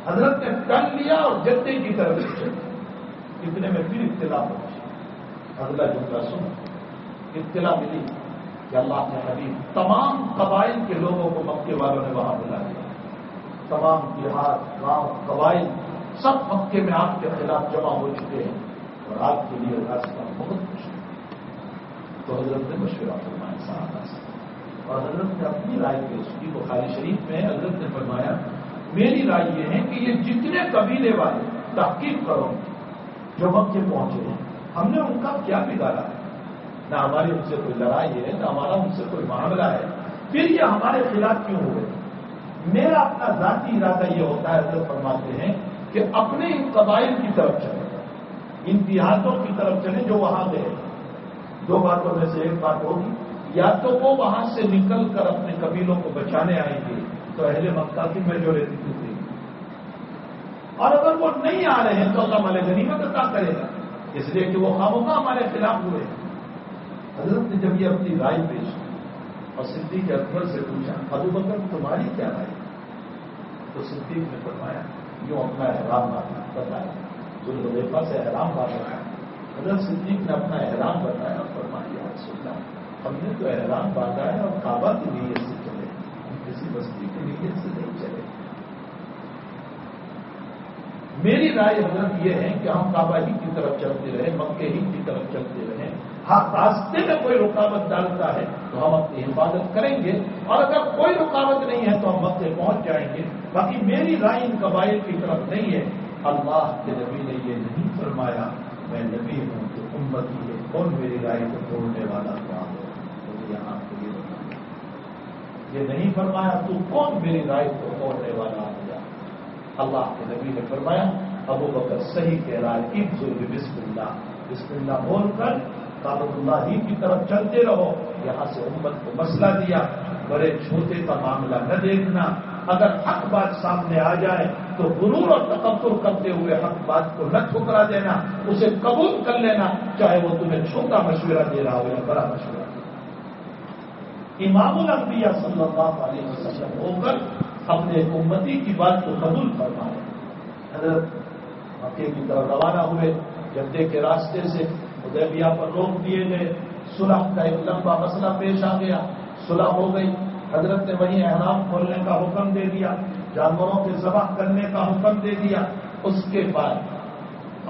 حضرت نے ٹن لیا اور جدے کی طرف سے اتنے میں پھر اطلاع پہنچی. اگلا جملہ سن. اطلاع ملی کہ اللہ کے حبیب تمام قبائل کے لوگوں کو مکے والوں نے وہاں بلا دیا. تمام دیہات گاؤں قبائل سب مکے میں آپ کے خلاف جمع ہو چکے ہیں اور آپ کے لیے راستہ بہت مشکل. تو حضرت نے مشورہ فرمایا صحابہ سے اور حضرت نے اپنی رائے پیش کی. بخاری شریف میں حضرت نے فرمایا میری رائے یہ ہے کہ یہ جتنے قبیلے والے تحقیق کرو جو مکے پہنچے ہیں ہم نے ان کا کیا بگاڑا ہے. نہ ہماری ان سے کوئی لڑائی ہے نہ ہمارا ان سے کوئی معاملہ ہے. پھر یہ ہمارے خلاف کیوں ہوئے. میرا اپنا ذاتی ارادہ یہ ہوتا ہے حضرت فرماتے ہیں کہ اپنے ان قبائل کی طرف چلیں ان دیہاتوں کی طرف چلیں جو وہاں گئے. دو باتوں میں سے ایک بات ہوگی یا تو وہ وہاں سے نکل کر اپنے قبیلوں کو بچانے آئیں گے تو اہل مکہ کی میجورٹی ٹوٹے گی اور اگر وہ نہیں آ رہے ہیں تو اللہ مال غنیمت عطا کرے گا اس لیے کہ وہ خامخواہ ہمارے خلاف ہوئے. حضرت نے جب یہ اپنی رائے پیش کی اور صدیق اکبر سے پوچھا ابو بکر تمہاری کیا رائے. تو صدیق نے فرمایا یوں اپنا احرام بتایا. ذوالحلیفہ سے احرام باندھا. حضرت صدیق نے اپنا احرام بتایا اور فرمایا سننا ہم نے تو احرام باندھا ہے اور کعبہ کی نیت سے چلے ہم کسی بستی کی نیت سے نہیں چلے. میری رائے حضرت یہ ہے کہ ہم کعبہ ہی کی طرف چلتے رہیں مکے ہی کی طرف چلتے رہیں. ہاں راستے میں کوئی رکاوٹ ڈالتا ہے تو ہم اپنی حفاظت کریں گے اور اگر کوئی رکاوٹ نہیں ہے تو ہم مکے پہنچ جائیں گے. باقی میری رائے ان قبائل کی طرف نہیں ہے. اللہ کے نبی نے یہ نہیں فرمایا میں نبی ہوں تو امتی ہے کون میری رائے کو توڑنے والا کون ہے مجھے یہاں کے لیے بتانا. یہ نہیں فرمایا تو کون میری رائے کو توڑنے والا ہو جا. اللہ کے نبی نے فرمایا ابو بکر صحیح کہہ رہا ہے بسم اللہ بول کر کعبۃ اللہ ہی کی طرف چلتے رہو. یہاں سے امت کو مسئلہ دیا بڑے چھوٹے کا معاملہ نہ دیکھنا. اگر حق بات سامنے آ جائے تو غرور اور تکبر کرتے ہوئے حق بات کو نہ ٹھکرا دینا اسے قبول کر لینا چاہے وہ تمہیں چھوٹا مشورہ دے رہا ہو یا بڑا مشورہ. امام الانبیاء صلی اللہ علیہ وسلم ہو کر اپنے امتی کی بات کو قبول فرمائے. حضرت مکے کی طرف روانہ ہوئے. جدے کے راستے سے حدیبیہ پر روک دیے گئے. صلح کا ایک لمبا مسئلہ پیش آ گیا. صلح ہو گئی. حضرت نے وہیں احرام کھولنے کا حکم دے دیا جانوروں کے ذبح کرنے کا حکم دے دیا. اس کے بعد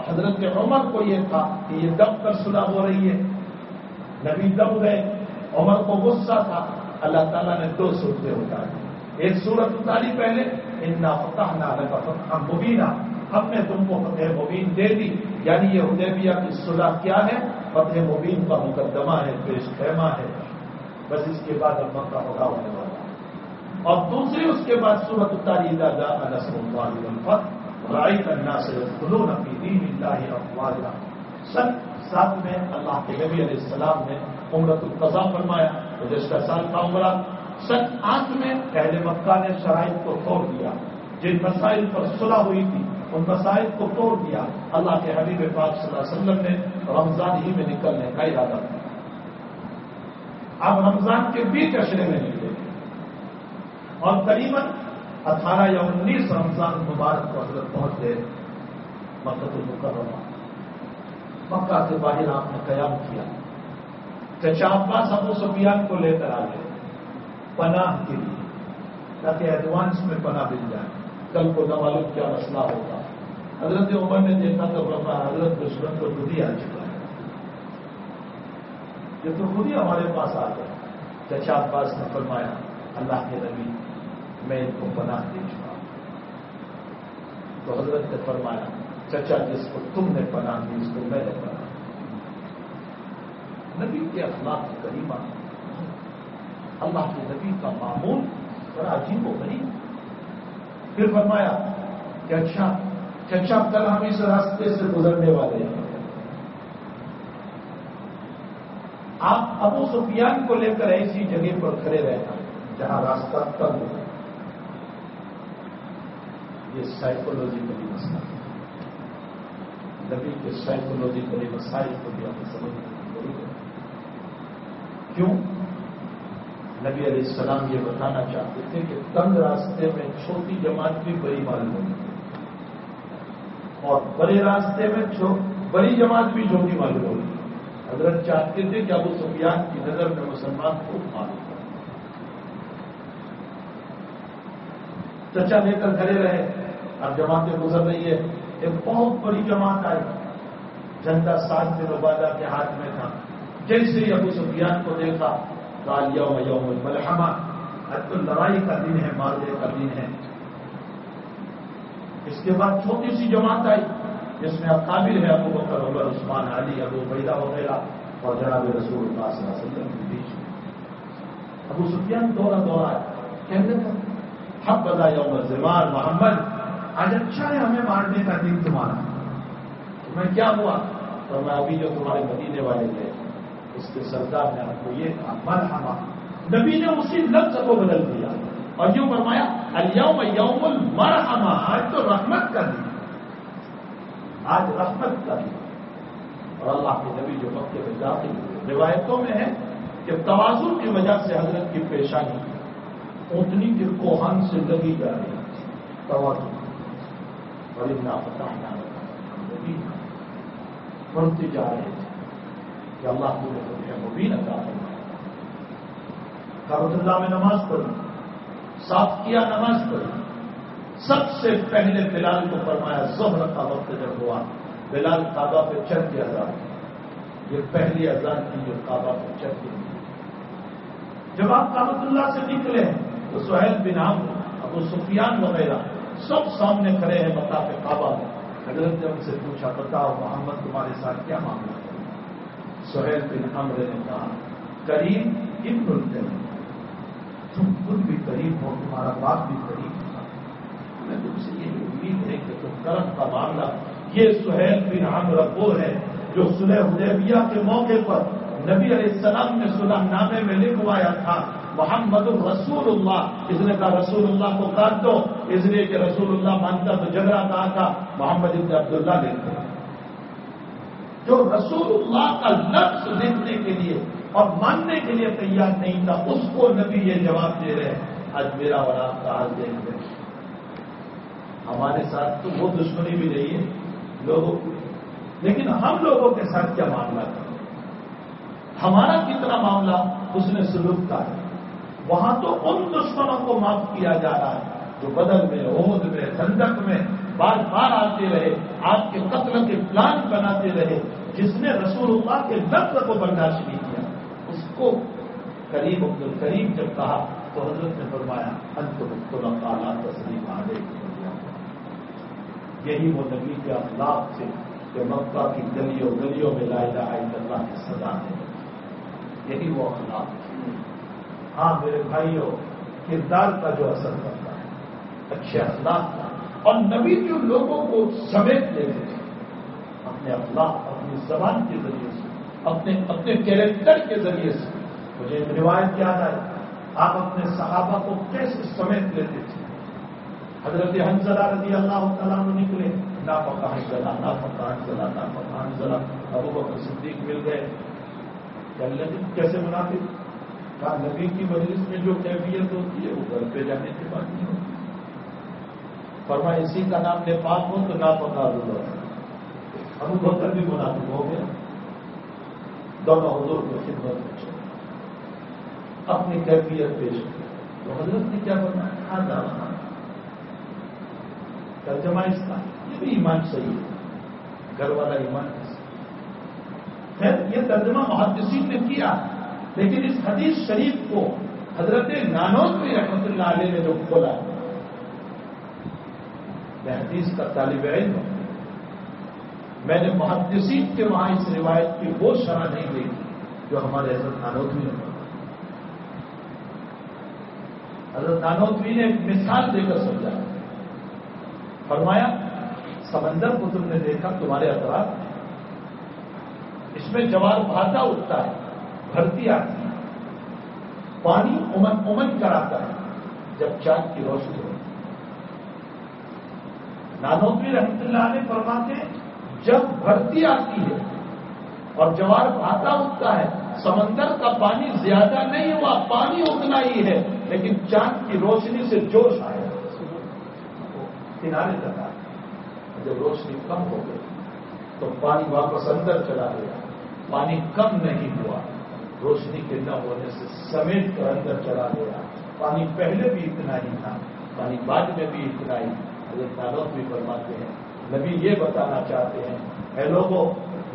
حضرت عمر کو یہ تھا کہ یہ دب کر صلح ہو رہی ہے. نبی دب گئے. عمر کو غصہ تھا. اللہ تعالیٰ نے 2 صورتیں اتاری. ایک صورت اتاری پہلے انا فتحنا لک فتحا مبینا ہم نے تم کو فتح مبین دے دی. یعنی یہ حدیبیہ کی صلح کیا ہے فتح مبین کا مقدمہ ہے پیش خیمہ ہے. بس اس کے بعد اب مکہ ہوگا ہونے والا. اور دوسری اس کے بعد صورت اتاری اذا جاء نصر اللہ والفتح رأیت الناس يدخلون فی دین اللہ افواجا. سن 7 میں اللہ کے نبی علیہ السلام نے عمرۃ القضاء فرمایا. گزشتہ سال کا عمرہ. سن 8 میں اہل مکہ نے شرائط کو توڑ دیا. جن مسائل پر صلح ہوئی تھی ان مسائل کو توڑ دیا. اللہ کے حبیب پاک صلی اللہ علیہ وسلم نے رمضان ہی میں نکلنے کا ارادہ کیا. اب رمضان کے 20 عشرے میں نکلے اور قریباً 18 یا 19 رمضان مبارک کو حضرت پہنچ گئے مکہ المکرمہ. مکہ سے باہر آپ نے قیام کیا. چچا عباس ابو سفیان کو لے کر آ گئے پناہ کے لیے تاکہ ایڈوانس میں پناہ مل جائے. کل کو نہ معلوم کیا مسئلہ ہوگا. حضرت عمر نے دیکھا تو حضرت دشمن تو خود ہی آ چکا ہے. یہ تو خود ہی ہمارے پاس آ گئے. چچا عباس نے فرمایا اللہ کے نبی میں ان کو پناہ دے چکا. تو حضرت نے فرمایا چچا جس کو تم نے پناہ دی اس کو میں نے پناہ دی. نبی کے اخلاق کریمہ اللہ کے نبی کا معمول بڑا عجیب و غریب. پھر فرمایا کہ اچھا چچا کل ہم اس راستے سے گزرنے والے ہیں. آپ ابو سفیان کو لے کر ایسی جگہ پر کھڑے رہنا جہاں راستہ تنگ ہو. یہ سائیکولوجیکلی مسئلہ ہے. نبی کے سائیکولوجیکلی مسائل کو بھی ہمیں سمجھنے کی ضرورت کیوں؟ نبی علیہ السلام یہ بتانا چاہتے تھے کہ تنگ راستے میں چھوٹی جماعت بھی بڑی معلوم ہوگی اور بڑے راستے میں بڑی جماعت بھی چھوٹی معلوم ہوگی. حضرت چاہتے تھے کہ ابو سفیان کی نظر میں مسلمان خوب معلوم ہو. چچا لے کر کھڑے رہے. اب جماعتیں گزر رہی ہے. ایک بہت بڑی جماعت آئی. جھنڈا سعد بن عبادہ کے ہاتھ میں تھا. جیسے ہی ابو سفیان کو دیکھا قال یوم یوم الملحمہ، آج تو لڑائی کا دن ہے، معرکے کا دن ہے. اس کے بعد چھوٹی سی جماعت آئی جس میں اکابر ہے ابو بکر، عمر، عثمان، علی، ابو عبیدہ وغیرہ اور جناب رسول اللہ صلی اللہ علیہ وسلم کے بیچ میں. ابو سفیان دورہ آئے. کہنے لگا حبذا یوم الزمان محمد، آج اچھا ہے ہمیں مارنے کا دن تمہارا. تمہیں کیا ہوا؟ تو میں ابھی جو تمہارے مدینے والے تھے اس کے سردار نے آپ کو یہ کہا مرحمہ. نبی نے اسی لفظ کو بدل دیا اور یوں فرمایا الیوم یوم المرحمہ، آج تو رحمت کا دن، آج رحمت کا دن. اور اللہ کے نبی جو مکے میں داخل ہوئے، روایتوں میں ہے کہ تواضع کی وجہ سے حضرت کی پیشانی اونٹنی کے کوہان سے لگی جا رہی ہے. تواضع. اور اتنا فتحنا بڑھتے جا رہے تھے کہ اللہ کو مبین عطا فرمایا. کعبۃ اللہ میں نماز پڑھی، صاف کیا نماز پڑھی. سب سے پہلے بلال کو فرمایا ظہر کا وقت جب ہوا بلال کعبہ پہ چڑھ کے اذان. یہ پہلی اذان تھی جو کعبہ پہ چڑھ کے. جب آپ کعبۃ اللہ سے نکلے تو سہیل بن عمرو، ابو سفیان وغیرہ سب سامنے کھڑے ہیں مطاف کعبہ میں. حضرت نے ان سے پوچھا بتاؤ محمد تمہارے ساتھ کیا معاملہ ہے؟ سہیل بن عمرو نے کہا کریم ابن الکریم، تم خود بھی قریب ہو، تمہارا باپ بھی قریب تھا. میں تم سے یہ امید ہے کہ تم کرم کا معاملہ. یہ سہیل بن عمرو وہ ہے جو صلح حدیبیہ کے موقع پر نبی علیہ السلام نے صلح نامے میں لکھوایا تھا محمد رسول اللہ. اس نے کہا رسول اللہ کو کاٹ دو، اس لیے کہ رسول اللہ مانتا تو جھگڑا کہا تھا محمد ابن عبداللہ لکھتے. جو رسول اللہ کا لفظ لکھنے کے لیے اور ماننے کے لیے تیار نہیں تھا، اس کو نبی یہ جواب دے رہے ہیں آج میرا اور آپ کا حال دیکھ لیں. ہمارے ساتھ تو وہ دشمنی بھی نہیں ہے لوگوں کو، لیکن ہم لوگوں کے ساتھ کیا معاملہ ہے؟ ہمارا کتنا معاملہ حسن سلوک کا ہے؟ وہاں تو ان دشمنوں کو معاف کیا جا رہا ہے جو بدر میں، احد میں، خندق میں بار بار آتے رہے، آپ کے قتل کے پلان بناتے رہے. جس نے رسول اللہ کے لفظ کو برداشت نہیں کیا اس کو کریم عبد الکریم جب کہا تو حضرت نے فرمایا انتم الخلفاء تسلیم علیکم. یہی وہ نبی کے اخلاق سے کہ مکہ کی گلیوں گلیوں میں لا الہ الا اللہ کی سزا ہے. یہی وہ اخلاق. ہاں میرے بھائیوں، کردار کا جو اثر کرتا ہے، اچھے اخلاق کا. اور نبی جو لوگوں کو سمیٹ لیتے تھے اپنے اخلاق، اپنی زبان کے ذریعے سے، اپنے کیریکٹر کے ذریعے سے. مجھے ایک روایت یاد آئی، آپ اپنے صحابہ کو کیسے سمیٹ لیتے تھے. حضرت حنظلہ رضی اللہ تعالیٰ عنہ نکلے، ناپکا حنظلہ، ناپکا حنظلہ، ناپکا حنظلہ. ابو بکر صدیق مل گئے. کیسے منافق؟ کہا نبی کی مجلس میں جو کیفیت ہوتی ہے وہ گھر پہ جانے کے بعد نہیں ہوتی. فرمایا اسی کا نام نیپال ہو تو ناپکا ہوا. ابو بکر بھی منافق ہو گیا. دونوں حضور کی خدمت میں چلے، اپنی کیفیت پیش کی. تو حضرت نے کیا بتایا؟ ہاں ترجمہ اس کا یہ بھی ایمان صحیح ہے، گھر والا ایمان ہے. خیر یہ ترجمہ محدثین نے کیا، لیکن اس حدیث شریف کو حضرت نانوتوی رحمۃ اللہ علیہ نے جو کھولا، میں حدیث کا طالب علم ہوں، میں نے محدثین کے وہاں اس روایت کی وہ شرح نہیں دیکھی جو ہمارے حضرت نانوتوی نے. حضرت نانوتوی نے ایک مثال دے کر سمجھا. فرمایا سمندر کو تم نے دیکھا تمہارے اطراف، اس میں جوار بھاتا اٹھتا ہے، بھرتی آتی ہے، پانی امن کراتا ہے جب چاند کی روشنی ہوتی ہے. نانوتوی رحمۃ اللہ علیہ فرماتے جب بھرتی آتی ہے اور جوار بھاتا اٹھتا ہے سمندر کا پانی زیادہ نہیں ہوا، پانی اتنا ہی ہے، لیکن چاند کی روشنی سے جوش آیا، کنارے تک آیا۔ جب روشنی کم ہو گئی تو پانی واپس اندر چلا گیا، پانی کم نہیں ہوا، روشنی کے نہ ہونے سے سمیٹ کر اندر چلا گیا۔ پانی پہلے بھی اتنا ہی تھا، پانی بعد میں بھی اتنا ہی۔ حضرت نانوت بھی فرماتے ہیں، نبی یہ بتانا چاہتے ہیں، اے لوگوں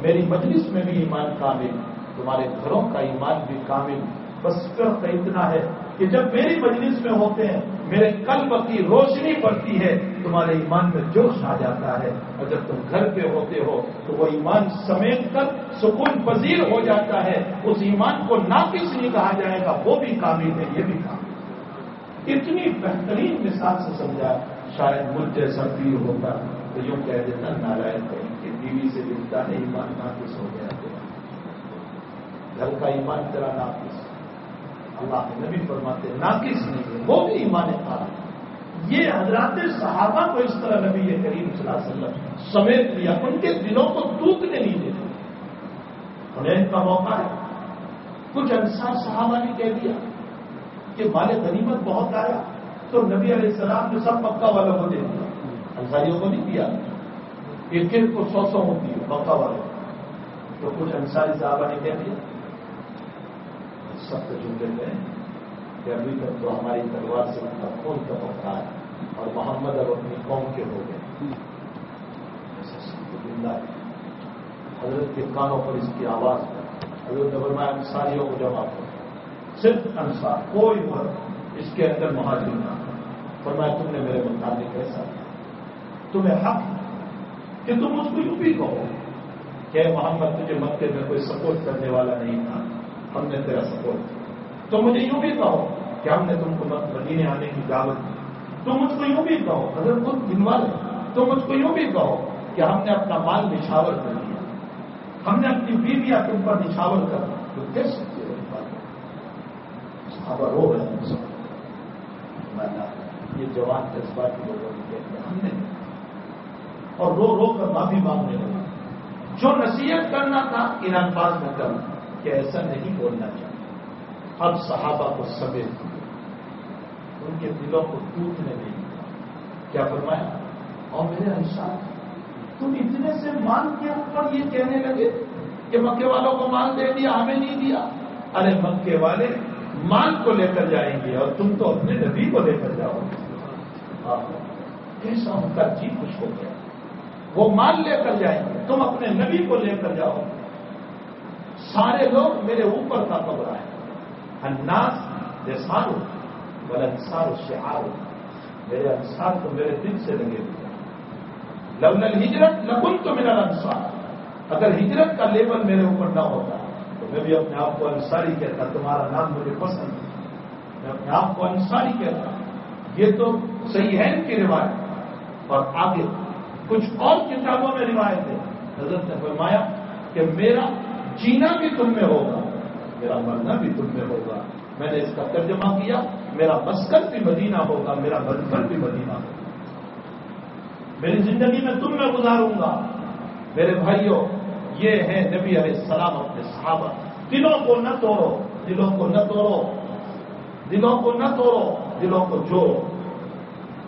میری مجلس میں بھی ایمان کامل، تمہارے گھروں کا ایمان بھی کامل، بس فرق اتنا ہے کہ جب میری مجلس میں ہوتے ہیں میرے قلب کی روشنی پڑتی ہے، تمہارے ایمان میں جوش آ جاتا ہے، اور جب تم گھر پہ ہوتے ہو تو وہ ایمان سمیٹ کر سکون پذیر ہو جاتا ہے۔ اس ایمان کو ناقص نہیں کہا جائے گا، وہ بھی کامل ہے، یہ بھی کامل ہے۔ اتنی بہترین مثال سے سمجھا، شاید مجھ جیسا پیر ہوتا تو یوں کہہ دیتا نالائق کہیں کہ بیوی سے ملتا ہے ایمان ناقص ہو گیا، گھر کا ایمان تیرا ناقص۔ اللہ کے نبی فرماتے ناقص نہیں ہے، وہ بھی ایمان کامل۔ یہ حضرات صحابہ کو اس طرح نبی کریم صلی اللہ علیہ وسلم سمیٹ لیا، ان کے دلوں کو ٹوٹنے نہیں دیتے۔ حنین کا موقع ہے، کچھ انصار صحابہ نے کہہ دیا کہ مال غنیمت بہت آیا، تو نبی علیہ السلام نے سب مکہ والوں کو دے دیا، انصاریوں کو نہیں دیا، ایک ایک کو 100 ہوتی ہے مکہ والوں۔ تو کچھ انصاری صحابہ نے کہہ دیا، سب تو جملے میں کہ ابھی تک تو ہماری تلوار سے ان کا خون ٹپکتا ہے اور محمد اب اپنی قوم کے ہو گئے۔ ایسا سب کو جملہ ہے، حضرت کے کانوں پر اس کی آواز ہے، حضرت نے فرمایا انصاریوں کو جمع کرو، صرف انصار، کوئی فرق اس کے اندر مہاجر نہ۔ فرمایا تم نے میرے متعلق ایسا کیا، تمہیں حق کہ تم اس کو یوں بھی کہو کہ محمد تجھے مکے میں کوئی سپورٹ کرنے والا نہیں تھا، ہم نے تیرا سپورٹ کیا۔ تو مجھے یوں بھی کہو کہ ہم نے تم کو مدینے آنے کی دعوت دی، تم مجھ کو یوں بھی کہو، اگر خود گنوا لے تو مجھ کو یوں بھی کہو کہ ہم نے اپنا مال نچھاور کر دیا، ہم نے اپنی بیویاں تم پر نچھاور کر دی، تو کہہ سکتے ہو صحابہ رو رہے ہیں۔ یہ جوان جذباتی لوگوں نے کہتے ہیں ہم نے، اور رو رو کر معافی مانگنے لگے۔ جو نصیحت کرنا تھا ان الفاظ میں کر کہ ایسا نہیں بولنا چاہیے۔ اب صحابہ کو سمیٹ ان کے دلوں کو ٹوٹنے نہیں دیا۔ کیا فرمایا؟ اور میرے انصار تم اتنے سے مال کے اوپر یہ کہنے لگے کہ مکے والوں کو مال دے دیا ہمیں نہیں دیا۔ ارے مکے والے مال کو لے کر جائیں گے اور تم تو اپنے نبی کو لے کر جاؤ گے۔ کیسا ان کا جی خوش ہو گیا، وہ مال لے کر جائیں گے، تم اپنے نبی کو لے کر جاؤ۔ سارے لوگ میرے اوپر کا قبر آئے، الناس یسارو والانصار شعار، میرے انصار تو میرے دل سے لگے ہوئے۔ لولا الہجرت لکنت من الانصار، اگر ہجرت کا لیبل میرے اوپر نہ ہوتا تو میں بھی اپنے آپ کو انصاری کہتا، تمہارا نام مجھے پسند ہے، میں اپنے آپ کو انصاری کہتا۔ یہ تو صحیحین کی روایت، اور آگے کچھ اور کتابوں میں روایت ہے، حضرت نے فرمایا کہ میرا جینا بھی تم میں ہوگا، میرا مرنا بھی تم میں ہوگا۔ میں نے اس کا ترجمہ کیا، میرا مسکن بھی مدینہ ہوگا، میرا مدفن بھی مدینہ ہوگا، میری زندگی میں تم میں گزاروں گا۔ میرے بھائیوں، یہ ہے نبی علیہ السلام اپنے صحابہ۔ دلوں کو نہ توڑو، دلوں کو نہ توڑو، دلوں کو نہ توڑو، دلوں کو جوڑو۔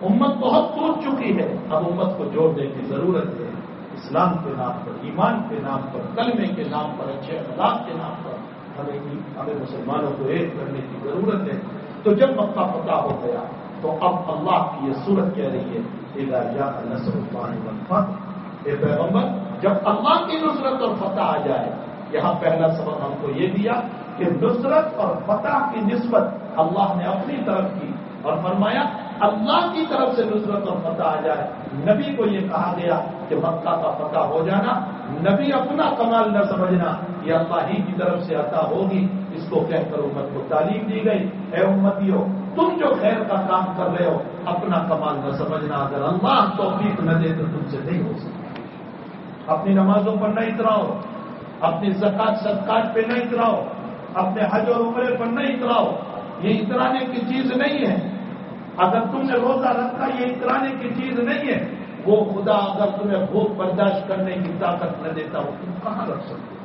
امت بہت ٹوٹ چکی ہے، اب امت کو جوڑنے کی ضرورت ہے۔ اسلام کے نام پر، ایمان کے نام پر، کلمے کے نام پر، اچھے اخلاق کے نام پر ہمیں مسلمانوں کو ایک کرنے کی ضرورت ہے۔ تو جب مکہ فتح ہو گیا تو اب اللہ کی یہ صورت کہہ رہی ہے اذا جاء نصر اللہ والفتح، اے پیغمبر جب اللہ کی نصرت اور فتح آ جائے۔ یہاں پہلا سبق ہم کو یہ دیا کہ نصرت اور فتح کی نسبت اللہ نے اپنی طرف کی، اور فرمایا اللہ کی طرف سے نصرت اور فتح آ جائے۔ نبی کو یہ کہا گیا کہ مکہ کا فتح ہو جانا، نبی اپنا کمال نہ سمجھنا، یہ اللہ ہی کی طرف سے عطا ہوگی۔ اس کو کہہ کر امت کو تعلیم دی گئی، اے امتیوں تم جو خیر کا کام کر رہے ہو اپنا کمال نہ سمجھنا، اگر اللہ توفیق نہ دے تو تم سے نہیں ہو سکتا۔ اپنی نمازوں پر نہ اتراؤ، اپنی زکات صدقات پہ نہ اتراؤ، اپنے حج اور عمرے پر نہ اتراؤ، یہ اترانے کی چیز نہیں ہے۔ اگر تم نے روزہ رکھا یہ اترانے کی چیز نہیں ہے۔ وہ خدا اگر تمہیں بھوک برداشت کرنے کی طاقت نہ دیتا ہو تم کہاں رکھ سکتے ہو؟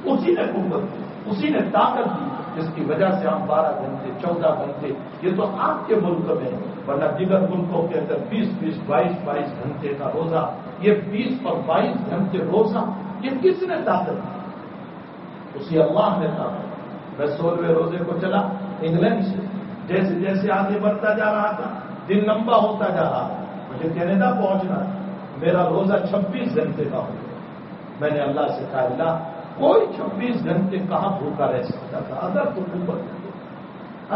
اسی نے قوت دی، اسی نے طاقت دی، جس کی وجہ سے ہم 12 گھنٹے 14 گھنٹے، یہ تو آپ کے ملک میں، ورنہ دیگر ملکوں کے اندر 20-20 22-22 گھنٹے کا روزہ، یہ 20 اور 22 گھنٹے روزہ، یہ کس نے طاقت دی؟ اسی اللہ نے طاقت۔ میں 16ویں روزے کو چلا انگلینڈ سے، جیسے جیسے آگے بڑھتا جا رہا تھا، دن لمبا ہوتا جا رہا تھا، مجھے کینیڈا پہنچنا ہے، میرا روزہ 26 گھنٹے کا ہو گیا۔ میں نے اللہ سے کہا اللہ کوئی 26 گھنٹے کہاں بھوکا رہ سکتا تھا، اگر تو قوت نہ دے،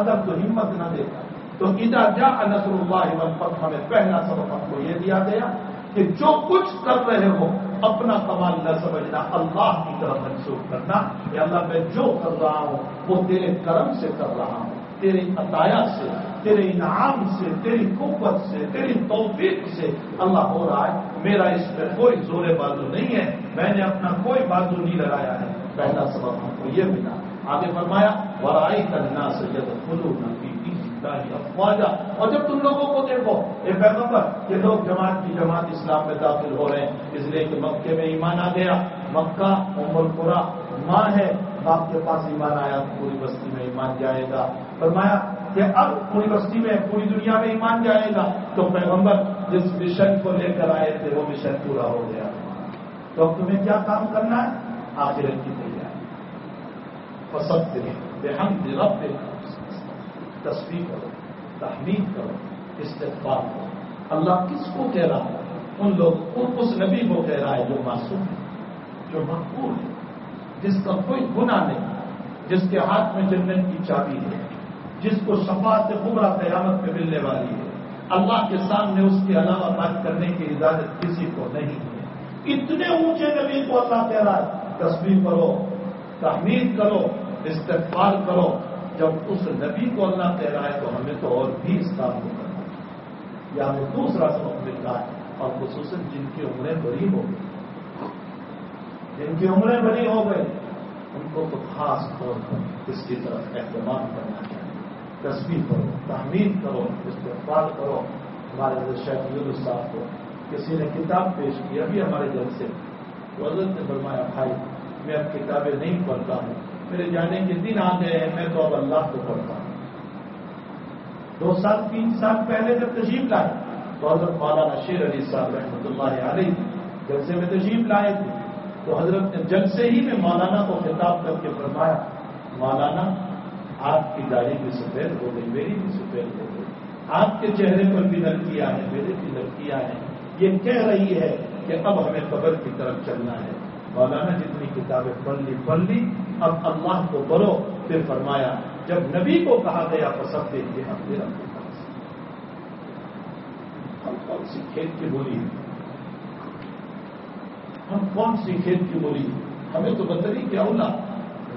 اگر تو ہمت نہ دیتا۔ تو اذا جاء نصر اللہ والفتح میں پہلا سبق ہم کو یہ دیا گیا کہ جو کچھ کر رہے ہو اپنا کمال نہ سمجھنا، اللہ کی طرف منسوخ کرنا کہ اللہ میں جو کر رہا ہوں وہ تیرے کرم سے کر رہا ہوں، تیرے عطایا سے، تیرے انعام سے، تیری قوت سے، تیری توفیق سے اللہ ہو رہا ہے، میرا اس میں کوئی زور بازو نہیں ہے، میں نے اپنا کوئی بازو نہیں لگایا ہے۔ پہلا سبق ہم کو یہ ملا۔ آگے فرمایا وَرَأَيْتَ النَّاسَ يَدْخُلُونَ فِي دِينِ اللَّهِ أَفْوَاجًا، اور جب تم لوگوں کو دیکھو اے پیغمبر یہ لوگ جماعت کی جماعت اسلام میں داخل ہو رہے ہیں، اس لیے کہ مکے میں ایمان آ گیا، مکہ ام القری ماں ہے، آپ کے پاس ایمان آیا تو پوری بستی میں ایمان جائے گا۔ فرمایا کہ اب پوری بستی میں پوری دنیا میں ایمان جائے گا، تو پیغمبر جس مشن کو لے کر آئے تھے وہ مشن پورا ہو گیا۔ تو اب تمہیں کیا کام کرنا ہے؟ آخرت کی تیاری، فسبح بحمد ربک، تسبیح کرو، تحمید کرو، استغفار کرو۔ اللہ کس کو کہہ رہا ہے؟ ان لوگ اس نبی کو کہہ رہا ہے جو معصوم ہے، جو مقبول ہے، جس کا کوئی گناہ نہیں، جس کے ہاتھ میں جنت کی چابی ہے، جس کو شفاعت کبریٰ قیامت میں ملنے والی ہے، اللہ کے سامنے اس کے علاوہ بات کرنے کی اجازت کسی کو نہیں ہے۔ اتنے اونچے نبی کو اللہ کہہ رہا ہے تسبیح کرو، تحمید کرو، استغفار کرو۔ جب اس نبی کو اللہ کہہ رہا ہے تو ہمیں تو اور بھی اس کام کو کرنا ہے۔ یہ ہمیں دوسرا سبق ملتا ہے، اور خصوصاً جن کی عمریں بڑی ہو گئی، جن کی عمریں بڑی ہو گئی ان کو تو خاص طور پر اس کی طرف اہتمام کرنا چاہیے۔ تسبیح کرو، تحمید کرو، استغفار کرو۔ ہمارے شیخ یونس صاحب کو کسی نے کتاب پیش کی ابھی ہمارے جلسے، تو حضرت نے فرمایا بھائی میں اب کتابیں نہیں پڑھتا ہوں، میرے جانے کے دن آ گئے ہیں، میں تو اب اللہ کو پڑھتا ہوں۔ 2 سال 3 سال پہلے جب تشریف لائے تو حضرت مولانا شیر علی صاحب رحمۃ اللہ علیہ جلسے میں تشریف لائے تھے، تو حضرت نے جلسے ہی میں مولانا کو خطاب کر کے فرمایا مولانا آپ کی داڑھی بھی سفید ہو گئی، میری بھی سفید ہو گئی، آپ کے چہرے پر بھی لڑکیاں ہیں، میرے بھی لڑکیاں ہیں، یہ کہہ رہی ہے کہ اب ہمیں قبر کی طرف چلنا ہے۔ مولانا جتنی کتابیں پڑھ لی، اب اللہ کو پڑھو۔ پھر فرمایا جب نبی کو کہا گیا پسند دیکھیے ہم میرا ہم کون سی کھیت کی بولی، ہم کون سی کھیت کی بولی، ہمیں تو بتری کہ اولا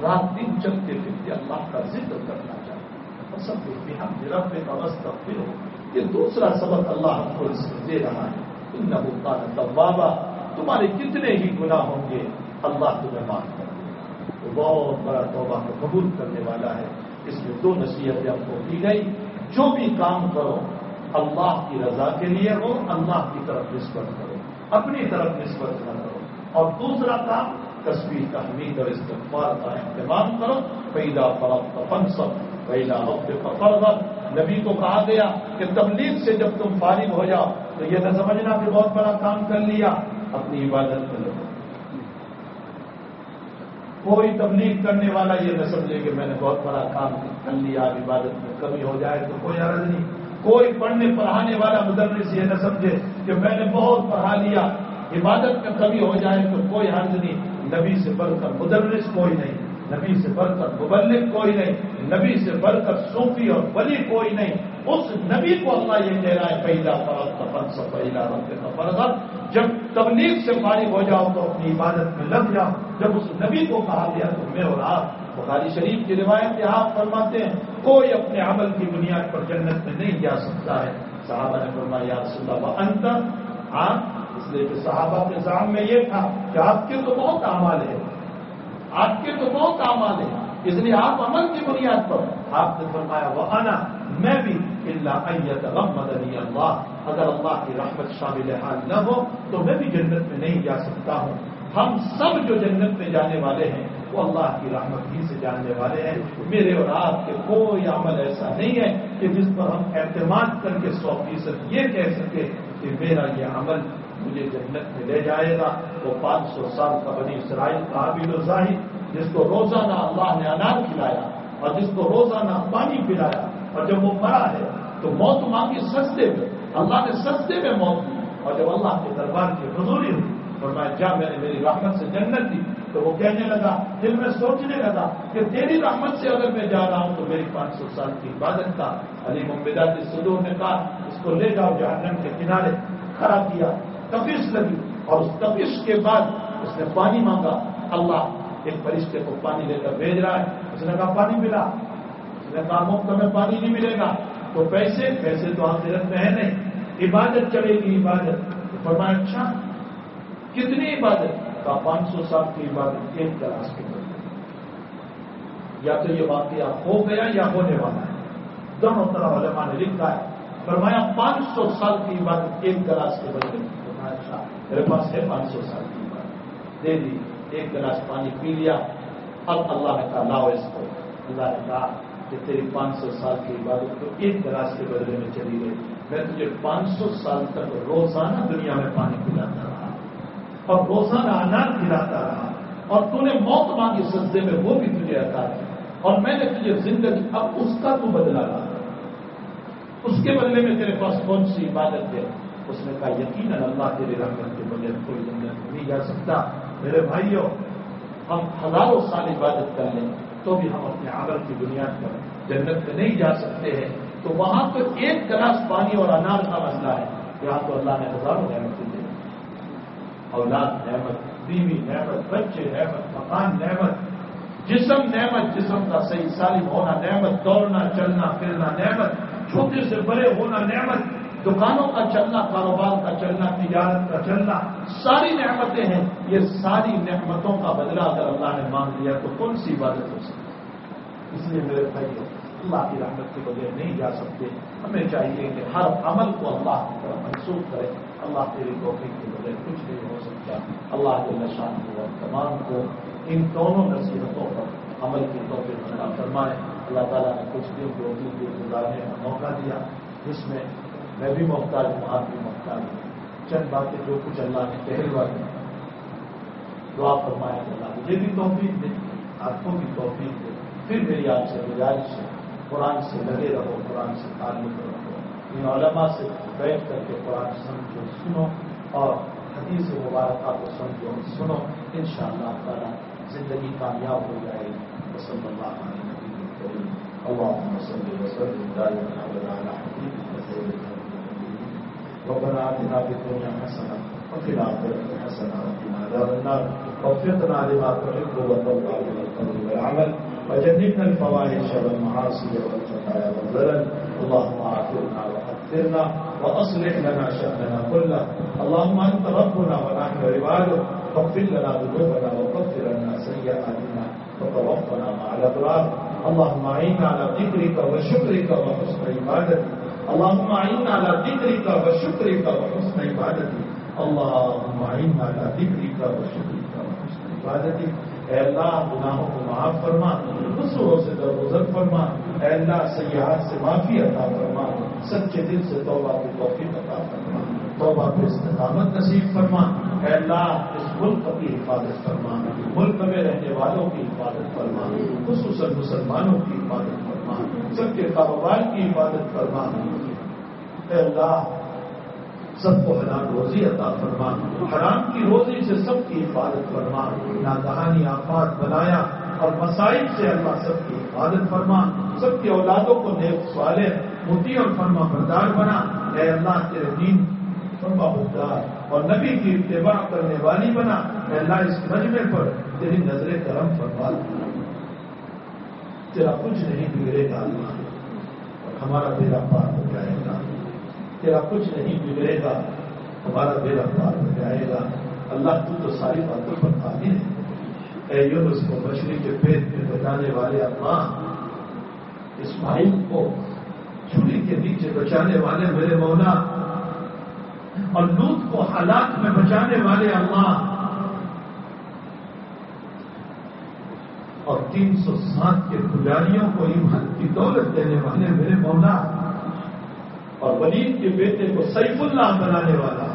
رات دن چلتے پھرتے اللہ کا ذکر کرنا چاہیے۔ پسند دیکھیے ہم رب کا واستغفر ہو، یہ دوسرا سبق اللہ ہم کو اس میں دے رہا ہے۔ انہ کان توابا، تمہارے کتنے ہی گناہ ہوں گے اللہ تمہیں معاف کر دے گا، وہ بہت بڑا توبہ کو قبول کرنے والا ہے۔ اس میں 2 نصیحتیں ہم کو کی گئی، جو بھی کام کرو اللہ کی رضا کے لیے ہو، اللہ کی طرف نسبت کرو، اپنی طرف نسبت نہ کرو۔ اور دوسرا کام تسبیح تحمید اور استغفار کا اہتمام کرو۔ فَإِذَا فَرَغْتَ فَانصَبْ وَإِلَىٰ رَبِّكَ فَارْغَب، نبی کو کہا گیا کہ تبلیغ سے جب تم فارغ ہو جاؤ تو یہ نہ سمجھنا کہ بہت بڑا کام کر لیا، اپنی عبادت میں لگو۔ کوئی تبلیغ کرنے والا یہ نہ سمجھے کہ میں نے بہت بڑا کام کر لیا، عبادت میں کمی ہو جائے تو کوئی عرض نہیں۔ کوئی پڑھنے پڑھانے والا مدرس یہ نہ سمجھے کہ میں نے بہت پڑھا لیا، عبادت میں کمی ہو جائے تو کوئی حرج نہیں۔ نبی سے بڑھ کر مدرس کوئی نہیں، نبی سے بڑھ کر مبلغ کوئی نہیں، نبی سے بڑھ کر صوفی اور ولی کوئی نہیں۔ اس نبی کو اللہ یہ کہہ رہا ہے فَإِذَا فَرَغْتَ فَانصَبْ وَإِلَىٰ رَبِّكَ فَارْغَب، جب تبلیغ سے فارغ ہو جاؤ تو اپنی عبادت میں لگ جاؤ۔ جب اس نبی کو کہا گیا تو میں اور آپ، بخاری شریف کی روایت کے آپ فرماتے ہیں کوئی اپنے عمل کی بنیاد پر جنت میں نہیں جا سکتا ہے۔ صحابہ نے فرمایا یا رسول اللہ وانت، آپ، اس لیے کہ صحابہ کے ذہن میں یہ تھا کہ آپ کے تو بہت اعمال ہیں، آپ کے تو بہت اعمال ہیں، اس لیے آپ عمل کی بنیاد پر، آپ نے فرمایا وانا، میں بھی الا ان یتغمدنی اللہ، اگر اللہ کی رحمت شامل حال نہ ہو تو میں بھی جنت میں نہیں جا سکتا ہوں۔ ہم سب جو جنت میں جانے والے ہیں وہ اللہ کی رحمت ہی سے جاننے والے ہیں. میرے اور آپ کے کوئی عمل ایسا نہیں ہے کہ جس پر ہم اعتماد کر کے 100% یہ کہہ سکے کہ میرا یہ عمل مجھے جنت میں لے جائے گا. وہ 500 سال کا بنی اسرائیل کا عابد و زاہد جس کو روزانہ اللہ نے انار کھلایا اور جس کو روزانہ پانی پلایا، اور جب وہ مرا ہے تو موت مانگی سستے میں، اللہ نے سستے میں موت دی. اور جب اللہ کے دربار کی حضوری ہوئی فرمایا جا میں نے میری رحمت سے جنت دی، تو وہ کہنے لگا، دل میں سوچنے لگا کہ تیری رحمت سے اگر میں جا رہا ہوں تو میری 500 سال کی عبادت کا. علی ممبدات صدور نے کہا اس کو لے جاؤ جہنم کے کنارے، کھڑا کیا، تپش لگی، اور اس تپش کے بعد اس نے پانی مانگا. اللہ ایک فرشتے کو پانی لے کر بھیج رہا ہے. اس نے کہا پانی ملا، اس نے کہا مفت میں پانی نہیں ملے گا، تو پیسے تو آخرت میں ہے نہیں، عبادت چلے گی عبادت. فرمایا اچھا کتنی عبادت؟ کہا 500 سال کی عبادت ایک گلاس کے بدلے. یا تو یہ واقعہ ہو گیا یا ہونے والا ہے، دونوں طرح علماء نے لکھا ہے. فرمایا 500 سال کی عبادت ایک گلاس کے بدلے. فرمایا اچھا میرے پاس ہے 500 سال کی عبادت، دے دی. ایک گلاس پانی پی لیا. اب اللہ نے کہا لاؤ اس کو. اللہ نے کہا کہ تیری 500 سال کی عبادت تو ایک گلاس کے بدلے میں چلی گئی. میں تجھے 500 سال تک روزانہ دنیا میں پانی پلاتا رہا اور روزانہ انار کھلاتا رہا، اور تو نے موت مانگی سجدے میں، وہ بھی تجھے عطا کی، اور میں نے تجھے زندگی اب اس کا تو بدلا رہا، اس کے بدلے میں تیرے پاس کون سی عبادت ہے؟ اس نے کہا یقیناً اللہ تیری رحمت کے بغیر کوئی جنت نہیں جا سکتا. میرے بھائیوں، ہم ہزاروں سال عبادت کر لیں تو بھی ہم اپنے عمل کی بنیاد پر جنت میں نہیں جا سکتے ہیں. تو وہاں تو ایک گلاس پانی اور انار کا مسئلہ ہے، یہاں تو اللہ نے ہزاروں نعمتیں دی. اولاد نعمت، بیوی نعمت، بچے نعمت، مکان نعمت، جسم نعمت، جسم کا صحیح سالم ہونا نعمت، دوڑنا چلنا پھرنا نعمت، چھوٹے سے بڑے ہونا نعمت، دکانوں کا چلنا، کاروبار کا چلنا، تجارت کا چلنا، ساری نعمتیں ہیں. یہ ساری نعمتوں کا بدلہ اگر اللہ نے مانگ لیا تو کون سی عبادت ہو سکتی؟ اس لیے میرے بھائی اللہ کی رحمت کے بغیر نہیں جا سکتے. ہمیں چاہیے کہ ہر عمل کو اللہ کی طرف منسوخ کرے. اللہ تیری توفیق کے بغیر کچھ نہیں ہو سکتا. اللہ کے نشان کو تمام کو ان دونوں نصیحتوں پر عمل کی توفیق عطا فرمائے. اللہ تعالیٰ نے کچھ دن 2-3 دن گزارنے کا موقع دیا جس میں میں بھی محتاج ہوں، آپ بھی محتاج ہوں. چند باتیں جو کچھ اللہ نے کہلوا دی، دعا فرمایا کہ اللہ مجھے بھی توفیق دے، آپ کو بھی توفیق دے. پھر میری آپ سے گزارش ہے قرآن سے لگے رہو، قرآن سے تعلق رکھو، ان علماء سے بیٹھ کر کے قرآن سمجھو سنو اور حدیث مبارکہ کو سمجھو سنو. انشاءاللہ تعالیٰ زندگی کامیاب ہو جائے گی. صلی اللہ علیہ وسلم. اللهم صل وسلم دائما ابدا على حبيبك سيدنا ربنا آتنا في الدنيا حسنة وفي الآخرة حسنة وقنا عذاب النار. وفقنا لما تحب وترضى من القول والعمل، وجنبنا الفواحش والمعاصي والخطايا والزلل. اللهم اعفنا واغفرنا واصلح لنا شأننا كله. اللهم انت ربنا ونحن عبادك، فاغفر لنا ذنوبنا وكفر عنا سيئاتنا وتوفنا مع الابرار. اللهم اعنا على ذكرك وشكرك وحسن عبادتك. اللهم اعنا على ذكرك وشكرك وحسن عبادتك. اللهم اعنا على ذكرك وشكرك وحسن عبادتك. اے اللہ گناہوں کو معاف فرما، قصوروں سے درگزر فرما. اے اللہ سیئات سے معافی عطا فرما، سچے دل سے توبہ کی توفیق عطا فرما، توبہ پہ استقامت نصیب فرما. اے اللہ اس ملک کی حفاظت فرما، ملک میں رہنے والوں کی حفاظت فرما، خصوصاً مسلمانوں کی حفاظت فرما، سب کے کاروبار کی حفاظت فرما. اے اللہ سب کو حلال روزی عطا فرما، حرام کی روزی سے سب کی حفاظت فرما. ناگہانی آفات بنایا اور مصائب سے اللہ سب کی حفاظت فرما. سب کی اولادوں کو نیک صالح مطیع اور فرما بردار بنا. اے اللہ تیرے دین فرما بردار اور نبی کی اتباع کرنے والی بنا. اے اللہ اس مجمع پر تیری نظر کرم فرما. تیرا کچھ نہیں بگڑے گا اللہ، اور ہمارا بیڑا پار ہو جائے گا. تیرا کچھ نہیں بگڑے گا، ہمارا بیڑا پار ہو جائے گا. اللہ تو ساری باتوں پر قادر ہے. اے یونس کو مچھلی کے پیٹ میں بچانے والے اللہ، اسماعیل کو چولی کے نیچے بچانے والے میرے مولا، اور لوط کو حالات میں بچانے والے اللہ، اور 307 کے پجاریوں کو ایمان کی دولت دینے والے میرے مولا، اور ولید کے بیٹے کو سیف اللہ بنانے والا،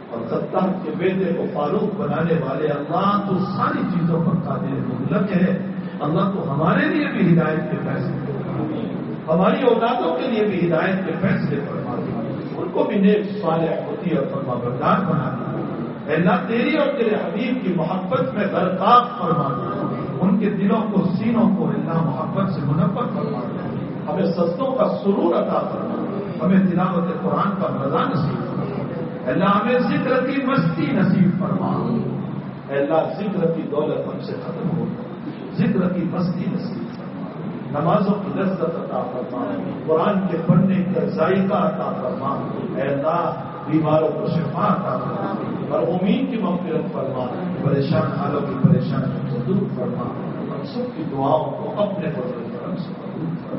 اور خطاب کے بیٹے کو فاروق بنانے والے اللہ تو ساری چیزوں پر قادر مطلق ہے۔ اللہ تو ہمارے لیے بھی ہدایت کے فیصلے، ہماری اولادوں کے لیے بھی ہدایت کے فیصلے فرما دے، ان کو بھی نیک صالح ہوتی اور فرما بردار بنا دے۔ اللہ تیری اور تیرے حبیب کی محبت میں غرقاب فرما دے، ان کے دلوں کو سینوں کو اللہ محبت سے منور فرما دے، ہمیں سجدوں کا سرور عطا فرما دے، ہمیں تلاوت قرآن کا مزہ نصیب فرما دے، اللہ ہمیں ذکر کی مستی نصیب فرما، اللہ ذکر کی دولت ہم سے ختم ہو، ذکر کی مستی نصیب فرما، نمازوں کی لذت عطا فرما، قرآن کے پڑھنے کا ذائقہ عطا فرما، اے اللہ بیماروں کو شفا عطا فرما، مرحومین کی مغفرت فرما، پریشان حالوں کی پریشانی کو دور فرما، ہم سب کی دعاؤں کو اپنے فضل و کرم سے قبول فرما۔